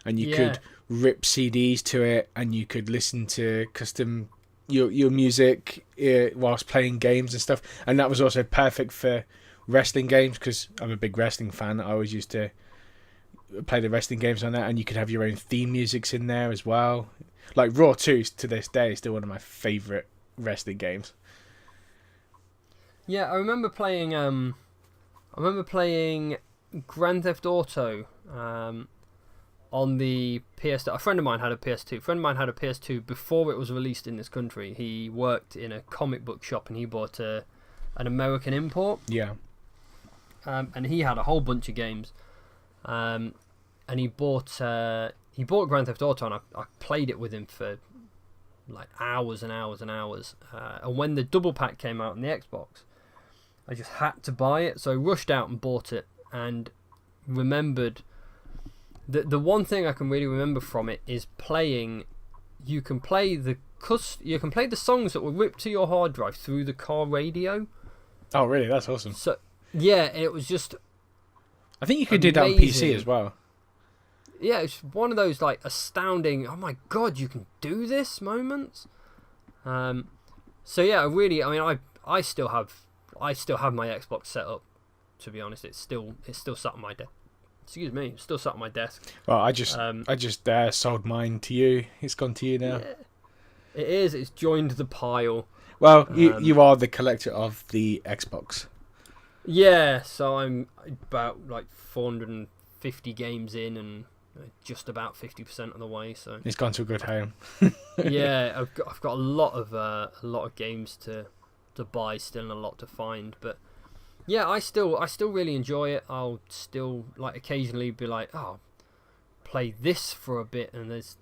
and you could rip CDs to it, and you could listen to custom your music whilst playing games and stuff. And that was also perfect for wrestling games, because I'm a big wrestling fan. I always used to play the wrestling games on that, and you could have your own theme musics in there as well. Like Raw 2 to this day is still one of my favourite wrestling games. Yeah, I remember playing Grand Theft Auto on the PS2. A friend of mine had a PS2. A friend of mine had a PS2 before it was released in this country. He worked in a comic book shop, and he bought an American import. Yeah. And he had a whole bunch of games. And he bought Grand Theft Auto, and I played it with him for like hours and hours and hours. And when the double pack came out on the Xbox, I just had to buy it, so I rushed out and bought it, and remembered the one thing I can really remember from it is playing. You can play the songs that were ripped to your hard drive through the car radio. Oh, really? That's awesome. So yeah, it was just. I think you could do that on PC as well. Yeah, it's one of those like astounding. Oh my god, you can do this moments. So yeah, I still have my Xbox set up. To be honest, it's still sat on my desk. Excuse me, it's still sat on my desk. Well, I just sold mine to you. It's gone to you now. Yeah, it is. It's joined the pile. Well, you are the collector of the Xbox. Yeah, so I'm about like 450 games in, and just about 50% of the way. So it's gone to a good home. Yeah, I've got a lot of games to buy still, and a lot to find. But yeah, I still really enjoy it. I'll still like occasionally be like, oh, play this for a bit, and there's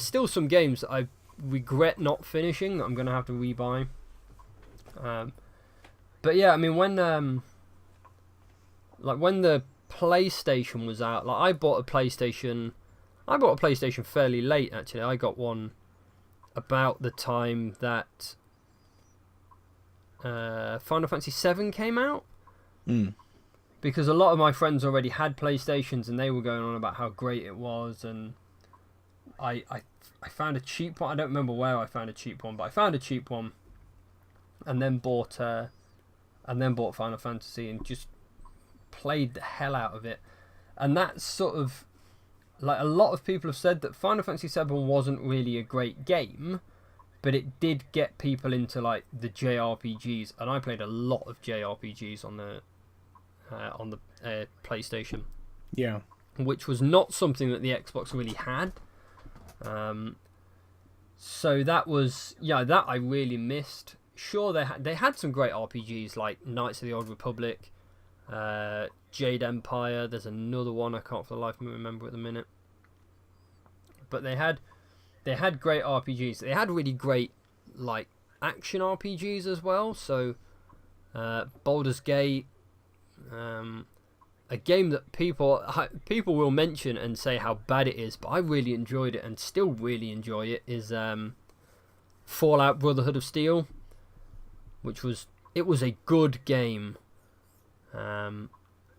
still some games that I regret not finishing that I'm gonna have to rebuy. But yeah, I mean when the PlayStation was out, like I bought a PlayStation fairly late actually. I got one about the time that Final Fantasy VII came out. Because a lot of my friends already had PlayStations, and they were going on about how great it was, and I found a cheap one. I don't remember where I found a cheap one, but I found a cheap one, and then bought Final Fantasy and just played the hell out of it. And that's sort of like, a lot of people have said that Final Fantasy VII wasn't really a great game, but it did get people into like the JRPGs, and I played a lot of JRPGs on the PlayStation. Yeah, which was not something that the Xbox really had. So that was that I really missed. Sure, they had some great RPGs like Knights of the Old Republic, Jade Empire. There's another one I can't for the life of me remember at the minute. But they had great RPGs. They had really great like action RPGs as well. So Baldur's Gate, a game that people will mention and say how bad it is, but I really enjoyed it and still really enjoy it, is Fallout Brotherhood of Steel, which was a good game. But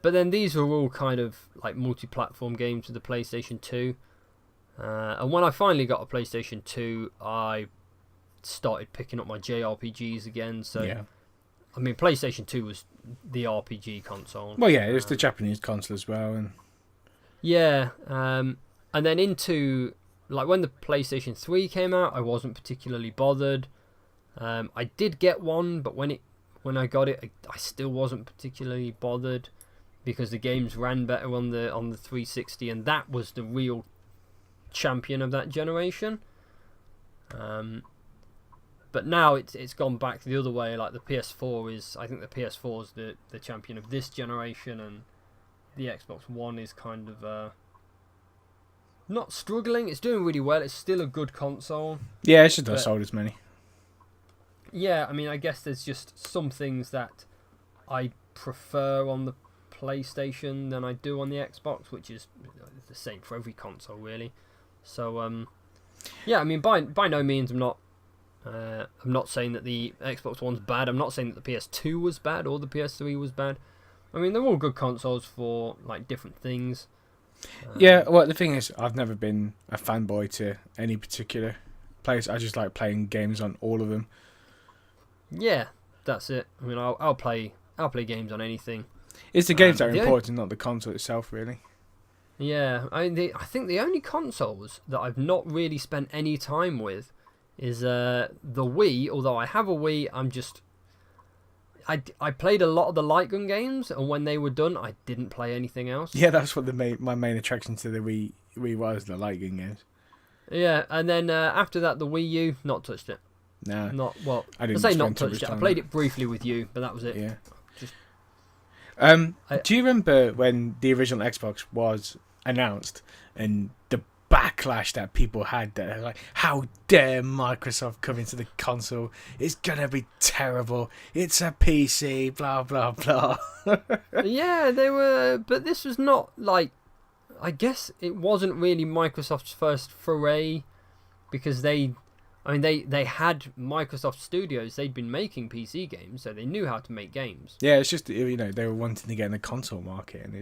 then these were all kind of like multi-platform games with the PlayStation 2. And when I finally got a PlayStation 2, I started picking up my JRPGs again. So, yeah. I mean, PlayStation 2 was the RPG console. Well, yeah, it was the Japanese console as well. And yeah, and then into, like, when the PlayStation 3 came out, I wasn't particularly bothered. I did get one, but when I got it, I still wasn't particularly bothered, because the games ran better on the 360, and that was the real champion of that generation. But now it's gone back the other way. Like the PS4 is the champion of this generation, and the Xbox One is kind of not struggling. It's doing really well. It's still a good console. Yeah, it's just not sold as many. Yeah, I mean, I guess there's just some things that I prefer on the PlayStation than I do on the Xbox, which is the same for every console, really. So, yeah, I mean, by no means I'm not saying that the Xbox One's bad. I'm not saying that the PS2 was bad or the PS3 was bad. I mean, they're all good consoles for like different things. Yeah, well, the thing is, I've never been a fanboy to any particular place. I just like playing games on all of them. Yeah, that's it. I mean, I'll play games on anything. It's the games that are important, not the console itself, really. Yeah, I think the only consoles that I've not really spent any time with is the Wii. Although I have a Wii, I played a lot of the light gun games, and when they were done, I didn't play anything else. Yeah, that's what my main attraction to the Wii was, the light gun games. Yeah, and then after that, the Wii U, not touched it. No, not well. I didn't say not touched it. I played it briefly with you, but that was it. Yeah. Just. Do you remember when the original Xbox was announced and the backlash that people had? That like, how dare Microsoft come into the console? It's gonna be terrible. It's a PC. Blah blah blah. Yeah, they were, but this was not like. I guess it wasn't really Microsoft's first foray, because they had Microsoft Studios. They'd been making PC games, so they knew how to make games. Yeah, it's just, they were wanting to get in the console market, and it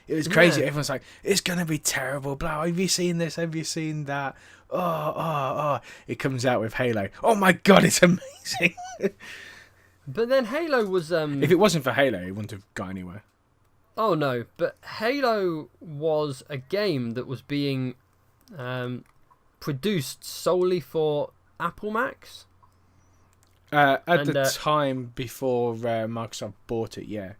was crazy. Yeah. Everyone's like, it's gonna be terrible. Blah. Have you seen this? Have you seen that? Oh. It comes out with Halo. Oh my god, it's amazing. But then Halo was. If it wasn't for Halo, it wouldn't have got anywhere. Oh no, but Halo was a game that was being produced solely for Apple Macs. At the time before Microsoft bought it, yeah.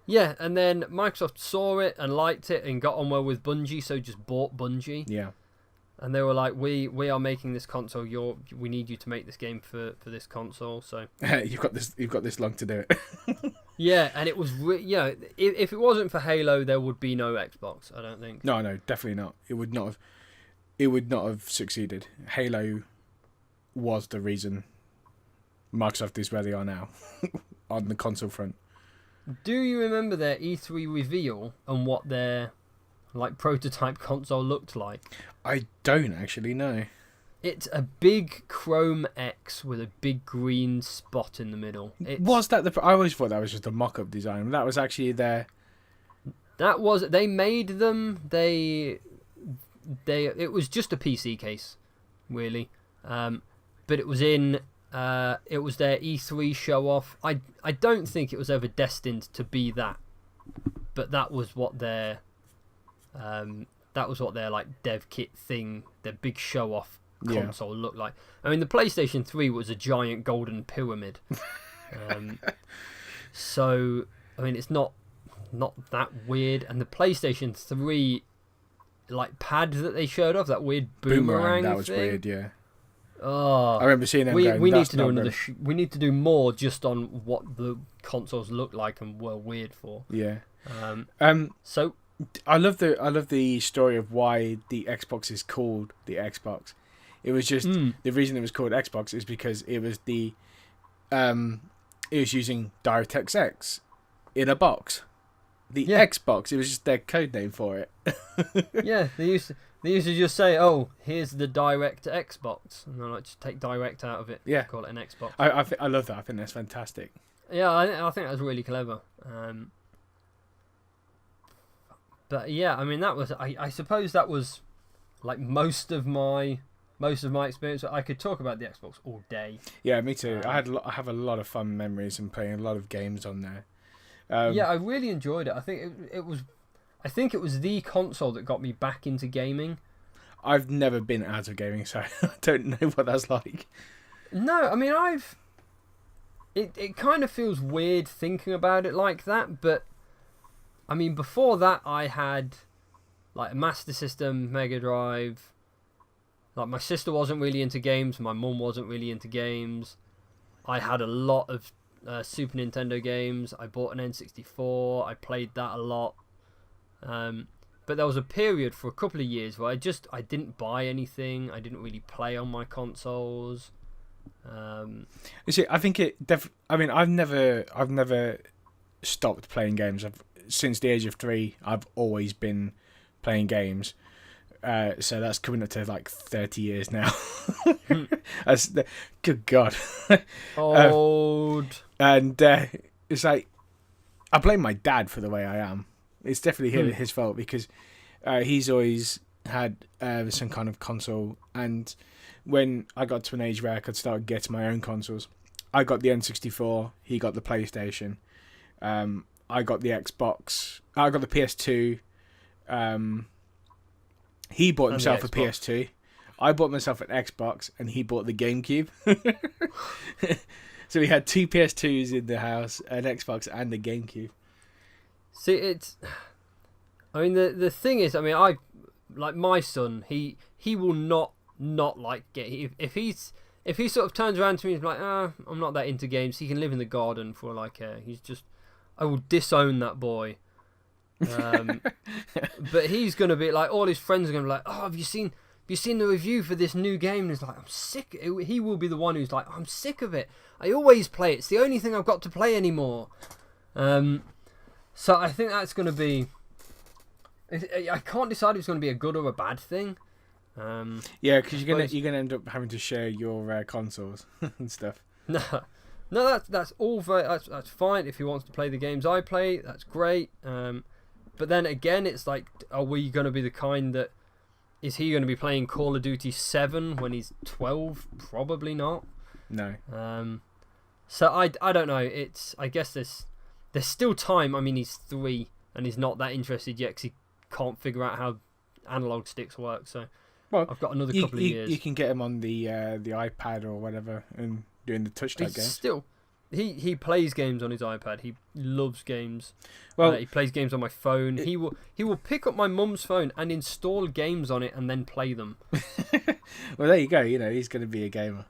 Yeah, and then Microsoft saw it and liked it and got on well with Bungie, so just bought Bungie. Yeah. And they were like, we are making this console. We need you to make this game for this console. So you've got this long to do it. Yeah, and it was if it wasn't for Halo, there would be no Xbox. I don't think. No, definitely not. It would not have succeeded. Halo was the reason Microsoft is where they are now on the console front. Do you remember their E3 reveal and what their prototype console looked like? I don't actually know. It's a big Chrome X with a big green spot in the middle. Was that I always thought that was just a mock-up design. That was actually their. They made them. It was just a PC case, really. But it was in. It was their E3 show off. I don't think it was ever destined to be that, but that was what their. That was what their dev kit thing, their big show off console looked like. I mean, the PlayStation 3 was a giant golden pyramid. So I mean, it's not that weird. And the PlayStation 3 pad that they showed off, that weird boomerang that was thing, weird, yeah. Oh, I remember seeing them. We need to do another. We need to do more just on what the consoles look like and were weird for. Yeah. So I love the story of why the Xbox is called the Xbox. It was just the reason it was called Xbox is because it was it was using DirectX X in a box. The Xbox, it was just their code name for it. Yeah, they used to just say, "Oh, here's the Direct Xbox," and they're just take Direct out of it. Yeah, call it an Xbox. I love that. I think that's fantastic. Yeah, I think that's really clever. But yeah, I mean that was I suppose that was most of my experience. I could talk about the Xbox all day. Yeah, me too. I have a lot of fun memories and playing a lot of games on there. Yeah, I really enjoyed it. I think it was the console that got me back into gaming. I've never been out of gaming, so I don't know what that's like. No, I mean it kind of feels weird thinking about it like that, but I mean before that I had a Master System, Mega Drive. My sister wasn't really into games, my mum wasn't really into games. I had a lot of Super Nintendo games. I bought an N64. I played that a lot. But there was a period for a couple of years where I didn't buy anything. I didn't really play on my consoles. You see, I think I've never stopped playing games. since the age of 3, I've always been playing games. So that's coming up to like 30 years now. Good God. Old. And it's like, I blame my dad for the way I am. It's definitely his fault, because he's always had some kind of console. And when I got to an age where I could start getting my own consoles, I got the N64, he got the PlayStation. I got the Xbox. I got the PS2. He bought himself a PS2. I bought myself an Xbox, and he bought the GameCube. So we had 2 PS2s in the house, an Xbox and a GameCube. See, I mean, the thing is, I mean, I like my son. He will not like get if he sort of turns around to me and is like, I'm not that into games. He can live in the garden for all I care. I will disown that boy. But he's gonna be like, all his friends are gonna be like, oh, have you seen the review for this new game? And he's like, I'm sick. He will be the one who's like, I'm sick of it. I always play it. It's the only thing I've got to play anymore. So I think that's gonna be. I can't decide if it's gonna be a good or a bad thing. Yeah, because you're gonna end up having to share your consoles and stuff. No, that's all that's fine. If he wants to play the games I play, that's great. But then again, it's like, are we going to be the kind that... Is he going to be playing Call of Duty 7 when he's 12? Probably not. No. So I don't know. I guess there's still time. I mean, he's 3 and he's not that interested yet because he can't figure out how analog sticks work. So I've got another couple of years. You can get him on the iPad or whatever and doing the touch type games. Still... He plays games on his iPad. He loves games. Well, he plays games on my phone. He will pick up my mum's phone and install games on it and then play them. Well, there you go. You know, he's going to be a gamer.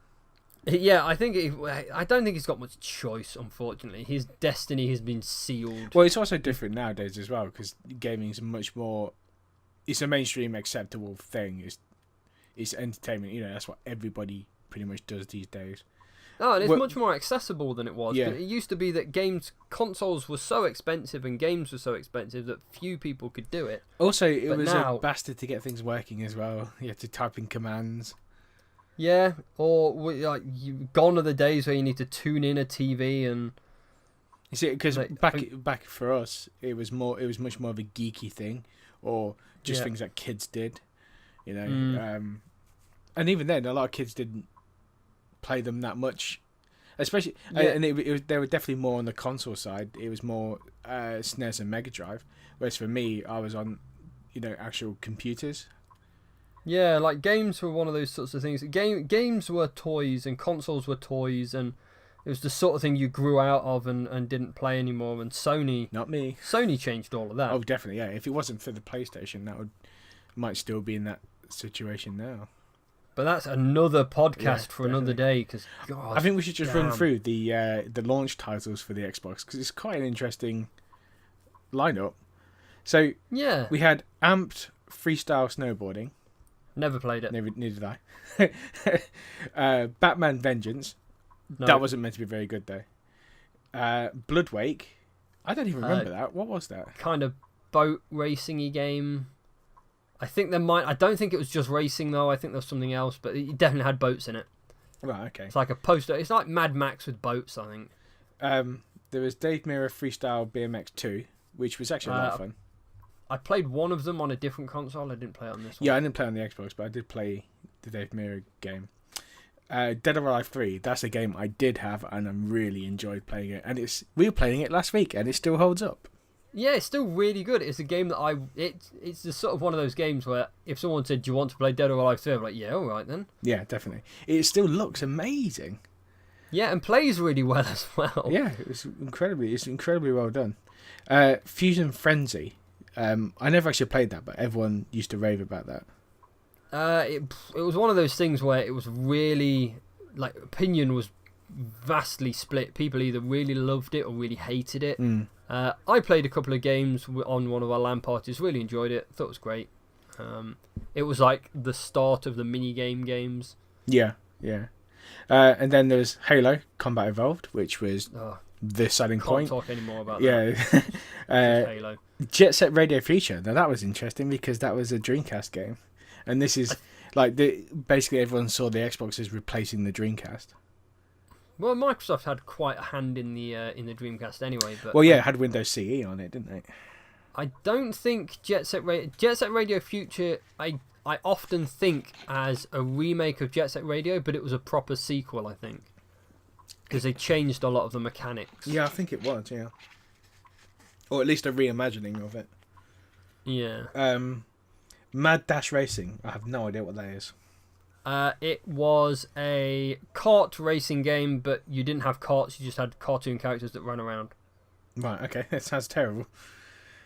Yeah, I don't think he's got much choice. Unfortunately, his destiny has been sealed. Well, it's also different nowadays as well, because gaming is much more. It's a mainstream acceptable thing. It's entertainment. You know, that's what everybody pretty much does these days. Oh, and it's much more accessible than it was. Yeah. But it used to be that consoles were so expensive and games were so expensive that few people could do it. Also, it was a bastard to get things working as well. You had to type in commands. Yeah, or gone are the days where you need to tune in a TV and. You see, because back for us, it was much more of a geeky thing, or just things that kids did, you know. And even then, a lot of kids didn't play them that much, especially and they were definitely more on the console side. It was more SNES and Mega Drive, whereas for me, I was on actual computers. Yeah, like games were one of those sorts of things. Games were toys and consoles were toys, and it was the sort of thing you grew out of and didn't play anymore. And Sony, not me, Sony changed all of that. Oh, definitely, yeah. If it wasn't for the PlayStation, might still be in that situation now. But that's another podcast for another day. Because I think we should just run through the launch titles for the Xbox, because it's quite an interesting lineup. So yeah, we had Amped Freestyle Snowboarding. Never played it. Neither did I. Batman Vengeance. No. That wasn't meant to be very good though. Bloodwake. I don't even remember that. What was that? Kind of boat racing-y game. I don't think it was just racing though. I think there was something else, but it definitely had boats in it. Right, okay. It's like a poster. It's like Mad Max with boats, I think. There was Dave Mirra Freestyle BMX 2, which was actually a lot of fun. I played one of them on a different console. I didn't play it on this one. Yeah, I didn't play on the Xbox, but I did play the Dave Mirra game. Dead or Alive 3, that's a game I did have, and I really enjoyed playing it. And we were playing it last week, and it still holds up. Yeah, it's still really good. It's a game that it's just sort of one of those games where if someone said, "Do you want to play Dead or Alive 3?" I'm like, "Yeah, all right then." Yeah, definitely. It still looks amazing. Yeah, and plays really well as well. Yeah, it's incredibly well done. Fusion Frenzy. I never actually played that, but everyone used to rave about that. It was one of those things where it was really, like, opinion was vastly split. People either really loved it or really hated it. I played a couple of games on one of our LAN parties, really enjoyed it, thought it was great. It was like the start of the minigame games. Yeah. And then there's Halo Combat Evolved, which was the selling Can't point. talk anymore about Yeah. that. Halo. Jet Set Radio Future. Now that was interesting because that was a Dreamcast game, and this is like basically everyone saw the Xbox as replacing the Dreamcast. Well, Microsoft had quite a hand in the Dreamcast anyway. But Well, yeah, it had Windows CE on it, didn't they? I don't think Jet Set Radio Future. I often think as a remake of Jet Set Radio, but it was a proper sequel. I think because they changed a lot of the mechanics. Yeah, I think it was. Yeah, or at least a reimagining of it. Yeah. Mad Dash Racing. I have no idea what that is. It was a kart racing game, but you didn't have karts. You just had cartoon characters that ran around. Right. Okay. That sounds terrible.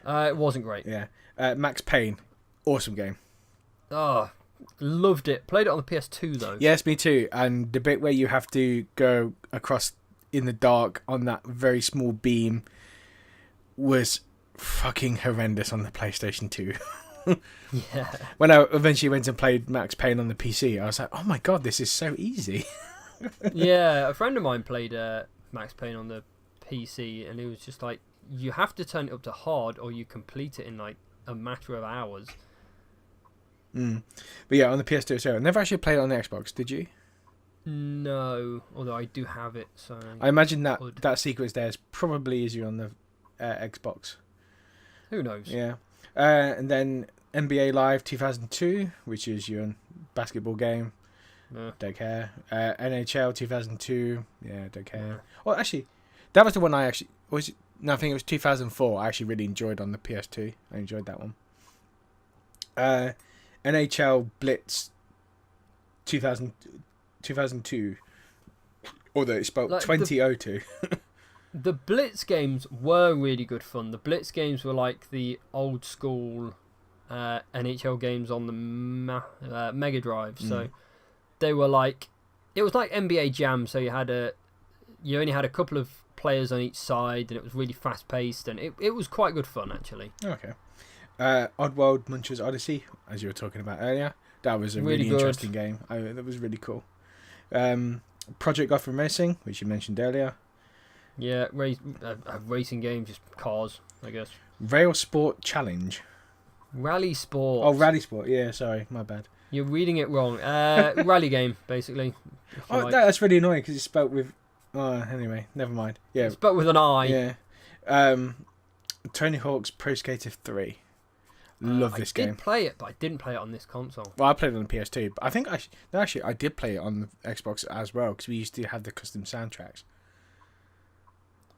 It wasn't great. Yeah. Max Payne. Awesome game. Oh, loved it. Played it on the PS2 though. Yes, me too. And the bit where you have to go across in the dark on that very small beam was fucking horrendous on the PlayStation 2. Yeah. When I eventually went and played Max Payne on the PC, I was like, oh my god, this is so easy. Yeah, a friend of mine played Max Payne on the PC, and it was just like, you have to turn it up to hard or you complete it in like a matter of hours. But yeah, on the PS2 as well. I never actually played it on the Xbox, did you? No, although I do have it, so... I imagine that sequence there is probably easier on the Xbox. Who knows? Yeah. And then NBA Live 2002, which is your basketball game. Don't care. NHL 2002. Yeah, don't care. Yeah. Well, actually, that was the one I actually... No, I think it was 2004. I actually really enjoyed on the PS2. I enjoyed that one. NHL Blitz 2002. Although it's spelled like 2002. The Blitz games were really good fun. The Blitz games were like the old school NHL games on the Mega Drive. So they were like... It was like NBA Jam, so you only had a couple of players on each side, and it was really fast paced, and it was quite good fun actually. Okay. Oddworld Muncher's Odyssey, as you were talking about earlier, that was a really interesting game. That was really cool. Project Gotham Racing, which you mentioned earlier. Yeah, a racing game, just cars, I guess. Rail Sport Challenge. Rally Sport. Oh, Rally Sport. Yeah, sorry, my bad. You're reading it wrong. Rally game, basically. Oh, that's really annoying because it's spelled with... anyway, never mind. Yeah, it's spelled with an I. Yeah. Tony Hawk's Pro Skater 3. Love this game. I did play it, but I didn't play it on this console. Well, I played it on the PS2, but I think I did play it on the Xbox as well because we used to have the custom soundtracks.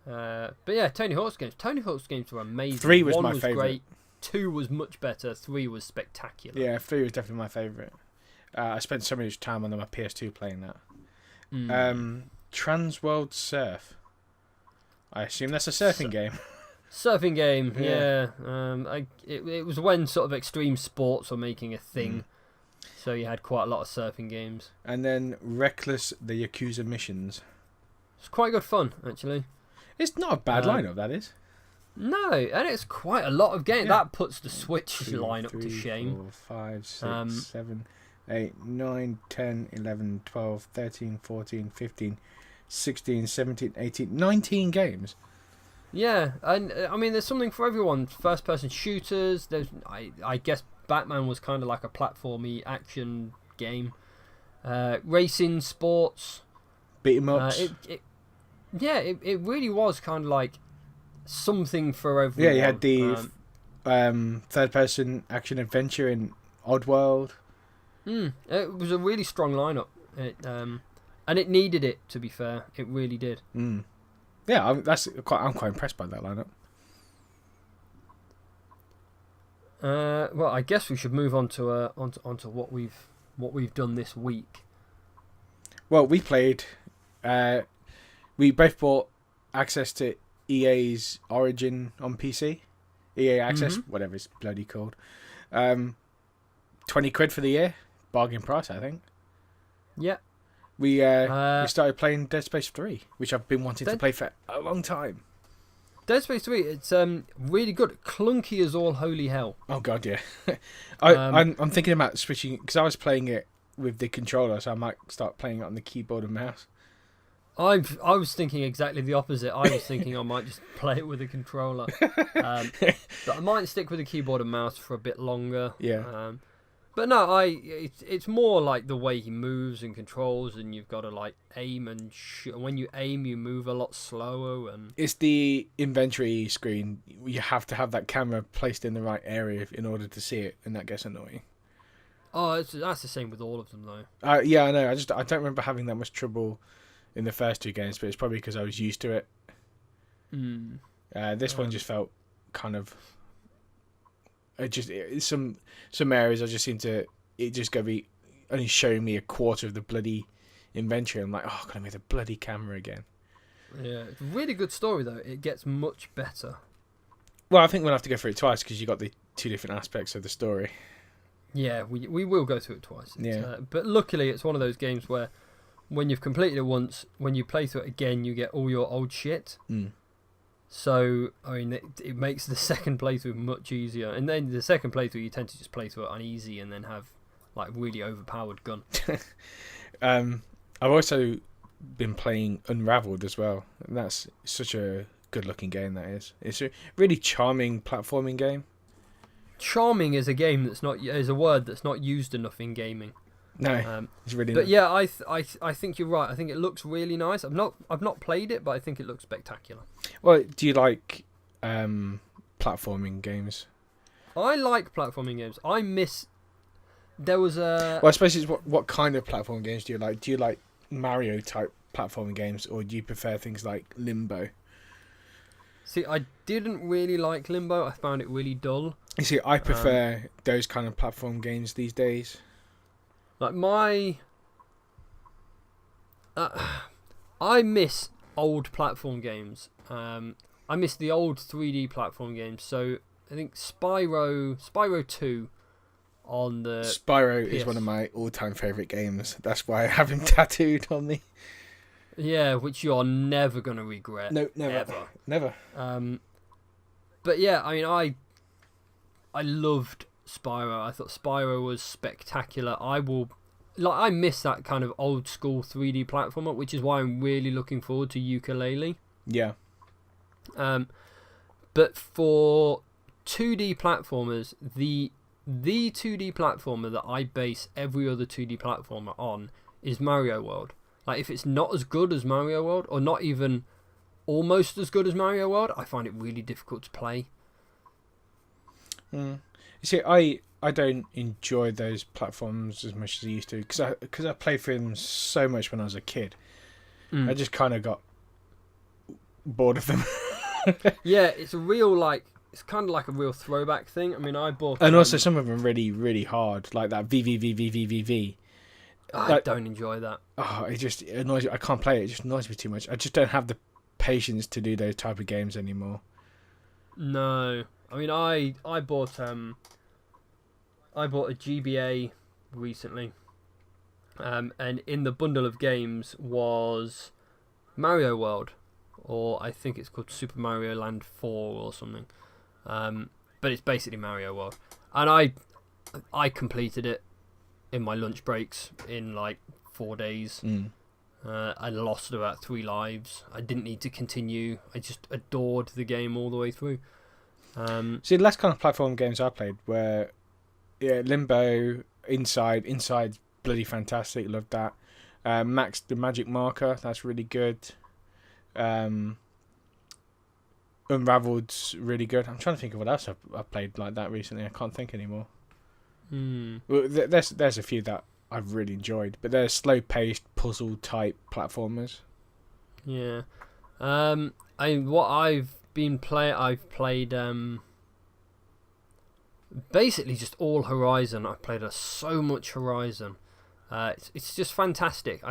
But yeah, Tony Hawk's games were amazing. 3 was 1 my was favourite. Great. 2 was much better. 3 was spectacular. Yeah, 3 was definitely my favourite. I spent so much time on my PS2 playing that. Trans World Surf. I assume that's a surfing game. Surfing game, yeah. It was when sort of extreme sports were making a thing, so you had quite a lot of surfing games. And then Reckless, the Yakuza Missions. It's quite good fun, actually. It's not a bad lineup, that is. No, and it's quite a lot of games. Yeah. That puts the Switch lineup to shame. 4, 5, 6, 7, 8, 9, 10, 11, 12, 13, 14, 15, 16, 17, 18, 19 games. Yeah, and I mean, there's something for everyone. First-person shooters. I guess Batman was kind of like a platformy action game. Racing, sports. Beat 'em ups. It really was kind of like something for everyone. Yeah, you had the third-person action adventure in Oddworld. It was a really strong lineup. And it needed it, to be fair. It really did. Yeah, I'm quite impressed by that lineup. Well, I guess we should move on to onto what we've done this week. Well, we played. We both bought access to EA's Origin on PC. EA Access, whatever it's bloody called. 20 quid for the year, bargain price, I think. Yeah. We started playing Dead Space 3, which I've been wanting to play for a long time. Dead Space 3, it's really good. Clunky as all holy hell. Oh god, yeah. I'm thinking about switching because I was playing it with the controller, so I might start playing it on the keyboard and mouse. I was thinking exactly the opposite. I was thinking I might just play it with a controller. But I might stick with a keyboard and mouse for a bit longer. Yeah. But no, it's more like the way he moves and controls, and you've got to like aim and when you aim, you move a lot slower. And it's the inventory screen. You have to have that camera placed in the right area in order to see it, and that gets annoying. Oh, that's the same with all of them though. Yeah, I know. I don't remember having that much trouble in the first 2 games, but it's probably because I was used to it. This one just felt kind of. Some areas I just seem to it just go be only showing me a quarter of the bloody inventory. I'm like, oh, can I make the bloody camera again? Yeah, it's a really good story though. It gets much better. Well, I think we'll have to go through it twice because you got the 2 different aspects of the story. Yeah, we will go through it twice. Yeah. But luckily, it's one of those games where when you've completed it once, when you play through it again, you get all your old shit. So, I mean, it makes the second playthrough much easier. And then the second playthrough, you tend to just play through it on easy and then have, like, really overpowered gun. I've also been playing Unraveled as well. And that's such a good-looking game, that is. It's a really charming platforming game. Charming is a word that's not used enough in gaming. No, it's really. But yeah, I think you're right. I think it looks really nice. I've not played it, but I think it looks spectacular. Well, do you like platforming games? I like platforming games. I miss. There was a. Well, I suppose it's what kind of platforming games do you like? Do you like Mario type platforming games, or do you prefer things like Limbo? See, I didn't really like Limbo. I found it really dull. You see, I prefer those kind of platform games these days. Like I miss old platform games. I miss the old 3D platform games. So I think Spyro 2 on the Spyro PS. is one of my all-time favourite games. That's why I have him tattooed on me. Yeah, which you're never gonna regret. No, never, ever. Never. But yeah, I mean, I loved Spyro. I thought Spyro was spectacular. I miss that kind of old school 3D platformer, which is why I'm really looking forward to Ukulele. Yeah. But for 2D platformers, the 2D platformer that I base every other 2D platformer on is Mario World. Like, if it's not as good as Mario World, or not even almost as good as Mario World, I find it really difficult to play. You see, I don't enjoy those platforms as much as I used to because I played through them so much when I was a kid. I just kind of got bored of them. Yeah, it's kind of like a real throwback thing. I mean, I bought and also some of them are really, really hard, like that VVVVVVV. I don't enjoy that. Oh, it just annoys me. I can't play it. It just annoys me too much. I just don't have the patience to do those type of games anymore. No, I mean, I bought a GBA recently, and in the bundle of games was Mario World, or I think it's called Super Mario Land 4 or something. But it's basically Mario World, and I completed it in my lunch breaks in like 4 days. I lost about 3 lives. I didn't need to continue. I just adored the game all the way through. See, the last kind of platform games I played were Limbo, Inside, bloody fantastic, loved that. Max the Magic Marker, that's really good. Unraveled's really good. I'm trying to think of what else I've played like that recently. I can't think anymore. Well, there's a few that I've really enjoyed, but they're slow-paced puzzle type platformers. Yeah. I've played basically just all Horizon. I've played so much Horizon. It's just fantastic.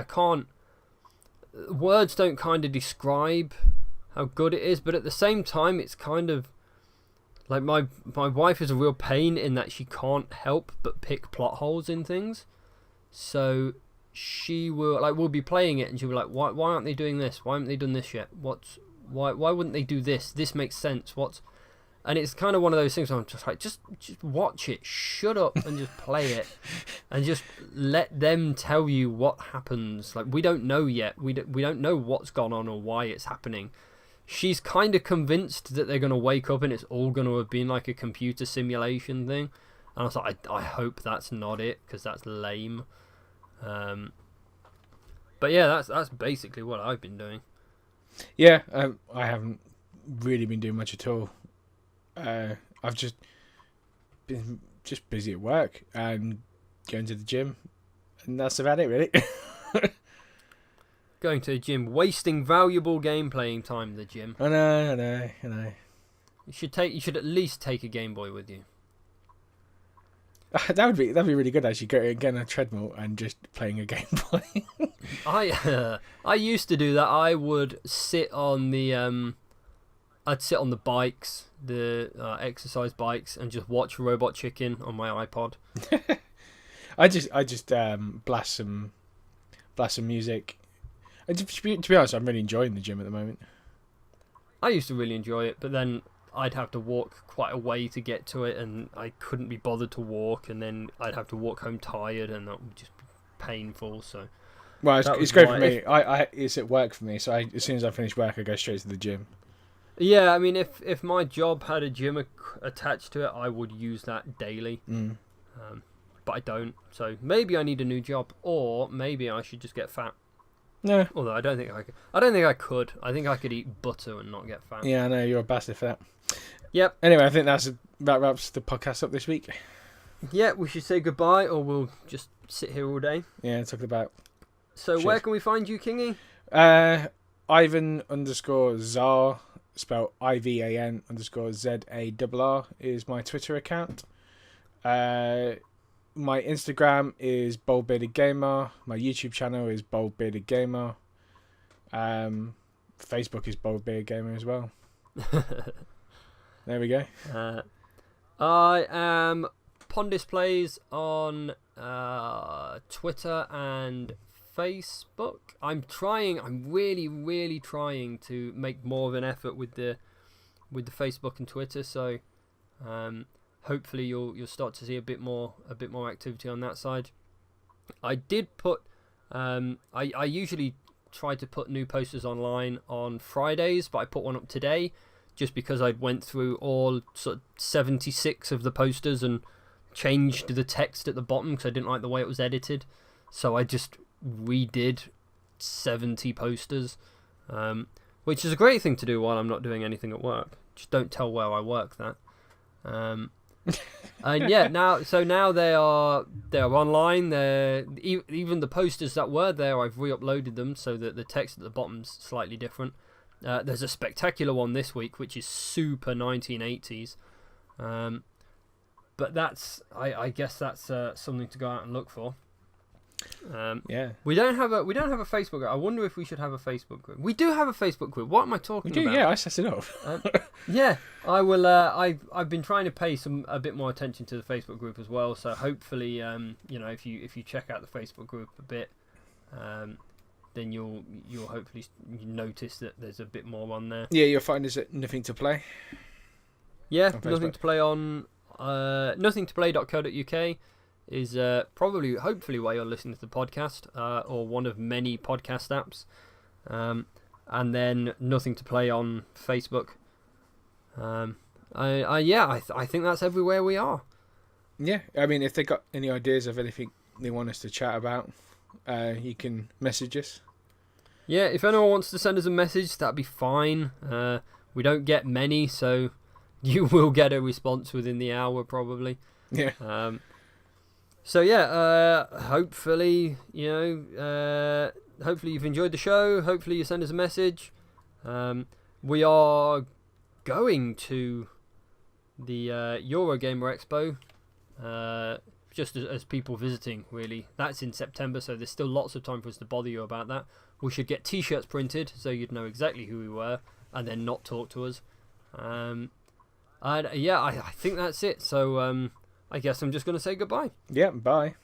Words don't kind of describe how good it is, but at the same time, it's kind of like my wife is a real pain in that she can't help but pick plot holes in things. So she will we'll be playing it and she'll be like, why aren't they doing this? Why haven't they done this yet? Why wouldn't they do this? This makes sense. And it's kind of one of those things where I'm just like, just watch it, shut up and just play it, and just let them tell you what happens. Like, we don't know yet. We don't know what's gone on or why it's happening. She's kind of convinced that they're going to wake up and it's all going to have been like a computer simulation thing. And I was like, I hope that's not it, because that's lame. But yeah, that's basically what I've been doing. Yeah, I haven't really been doing much at all. I've just been busy at work and going to the gym, and that's about it, really. Going to the gym, wasting valuable game playing time. The gym. I know. You should at least take a Game Boy with you. That'd be really good, actually. Get on a treadmill and just playing a Game Boy. I used to do that. I would sit on the I'd sit on the bikes, the exercise bikes, and just watch Robot Chicken on my iPod. I just blast some music. And to be honest, I'm really enjoying the gym at the moment. I used to really enjoy it, but then I'd have to walk quite a way to get to it, and I couldn't be bothered to walk, and then I'd have to walk home tired, and that would just be painful. So, well, it's great for me. It's at work for me, so as soon as I finish work, I go straight to the gym. Yeah, I mean, if my job had a gym attached to it, I would use that daily. But I don't. So maybe I need a new job, or maybe I should just get fat. No. Although I don't think I could. I don't think I could. I think I could eat butter and not get fat. Yeah, I know, you're a bastard for that. Yep. Anyway, I think that wraps the podcast up this week. Yeah, we should say goodbye, or we'll just sit here all day. Yeah, talk about. So shit. Where can we find you, Kingy? Ivan_Zar, spelled IVAN_ZARR, is my Twitter account. My Instagram is Boldbearded Gamer. My YouTube channel is Boldbearded Gamer. Facebook is Boldbearded Gamer as well. There we go. I am Pondis Plays on Twitter and Facebook. I'm really trying to make more of an effort with the Facebook and Twitter. So hopefully you'll start to see a bit more activity on that side. I did put I usually try to put new posters online on Fridays, but I put one up today just because I went through all sort of 76 of the posters and changed the text at the bottom because I didn't like the way it was edited. So I just redid 70 posters, which is a great thing to do while I'm not doing anything at work. Just don't tell where I work that. And yeah, now they are online. Even the posters that were there, I've re-uploaded them so that the text at the bottom's slightly different. There's a spectacular one this week which is super 1980s, but that's I guess that's something to go out and look for. Yeah, we don't have a Facebook group. I wonder if we should have a Facebook group. We do have a Facebook group. What am I talking about? Yeah, I set it up. Yeah, I will. I've been trying to pay a bit more attention to the Facebook group as well. So hopefully, if you check out the Facebook group a bit, then you'll hopefully notice that there's a bit more on there. Yeah, you'll find us at Nothing to Play. Yeah, Nothing to Play on nothingtoplay.co.uk is hopefully where you're listening to the podcast, or one of many podcast apps, and then Nothing to Play on Facebook. I think that's everywhere we are. Yeah, I mean, if they got any ideas of anything they want us to chat about, you can message us. Yeah, if anyone wants to send us a message, that'd be fine. We don't get many, so you will get a response within the hour probably. Yeah. So yeah, hopefully hopefully you've enjoyed the show. Hopefully you send us a message. We are going to the Eurogamer Expo, just as people visiting, really. That's in September, so there's still lots of time for us to bother you about that. We should get t-shirts printed so you'd know exactly who we were and then not talk to us. And yeah, I think that's it. So I guess I'm just going to say goodbye. Yeah, bye.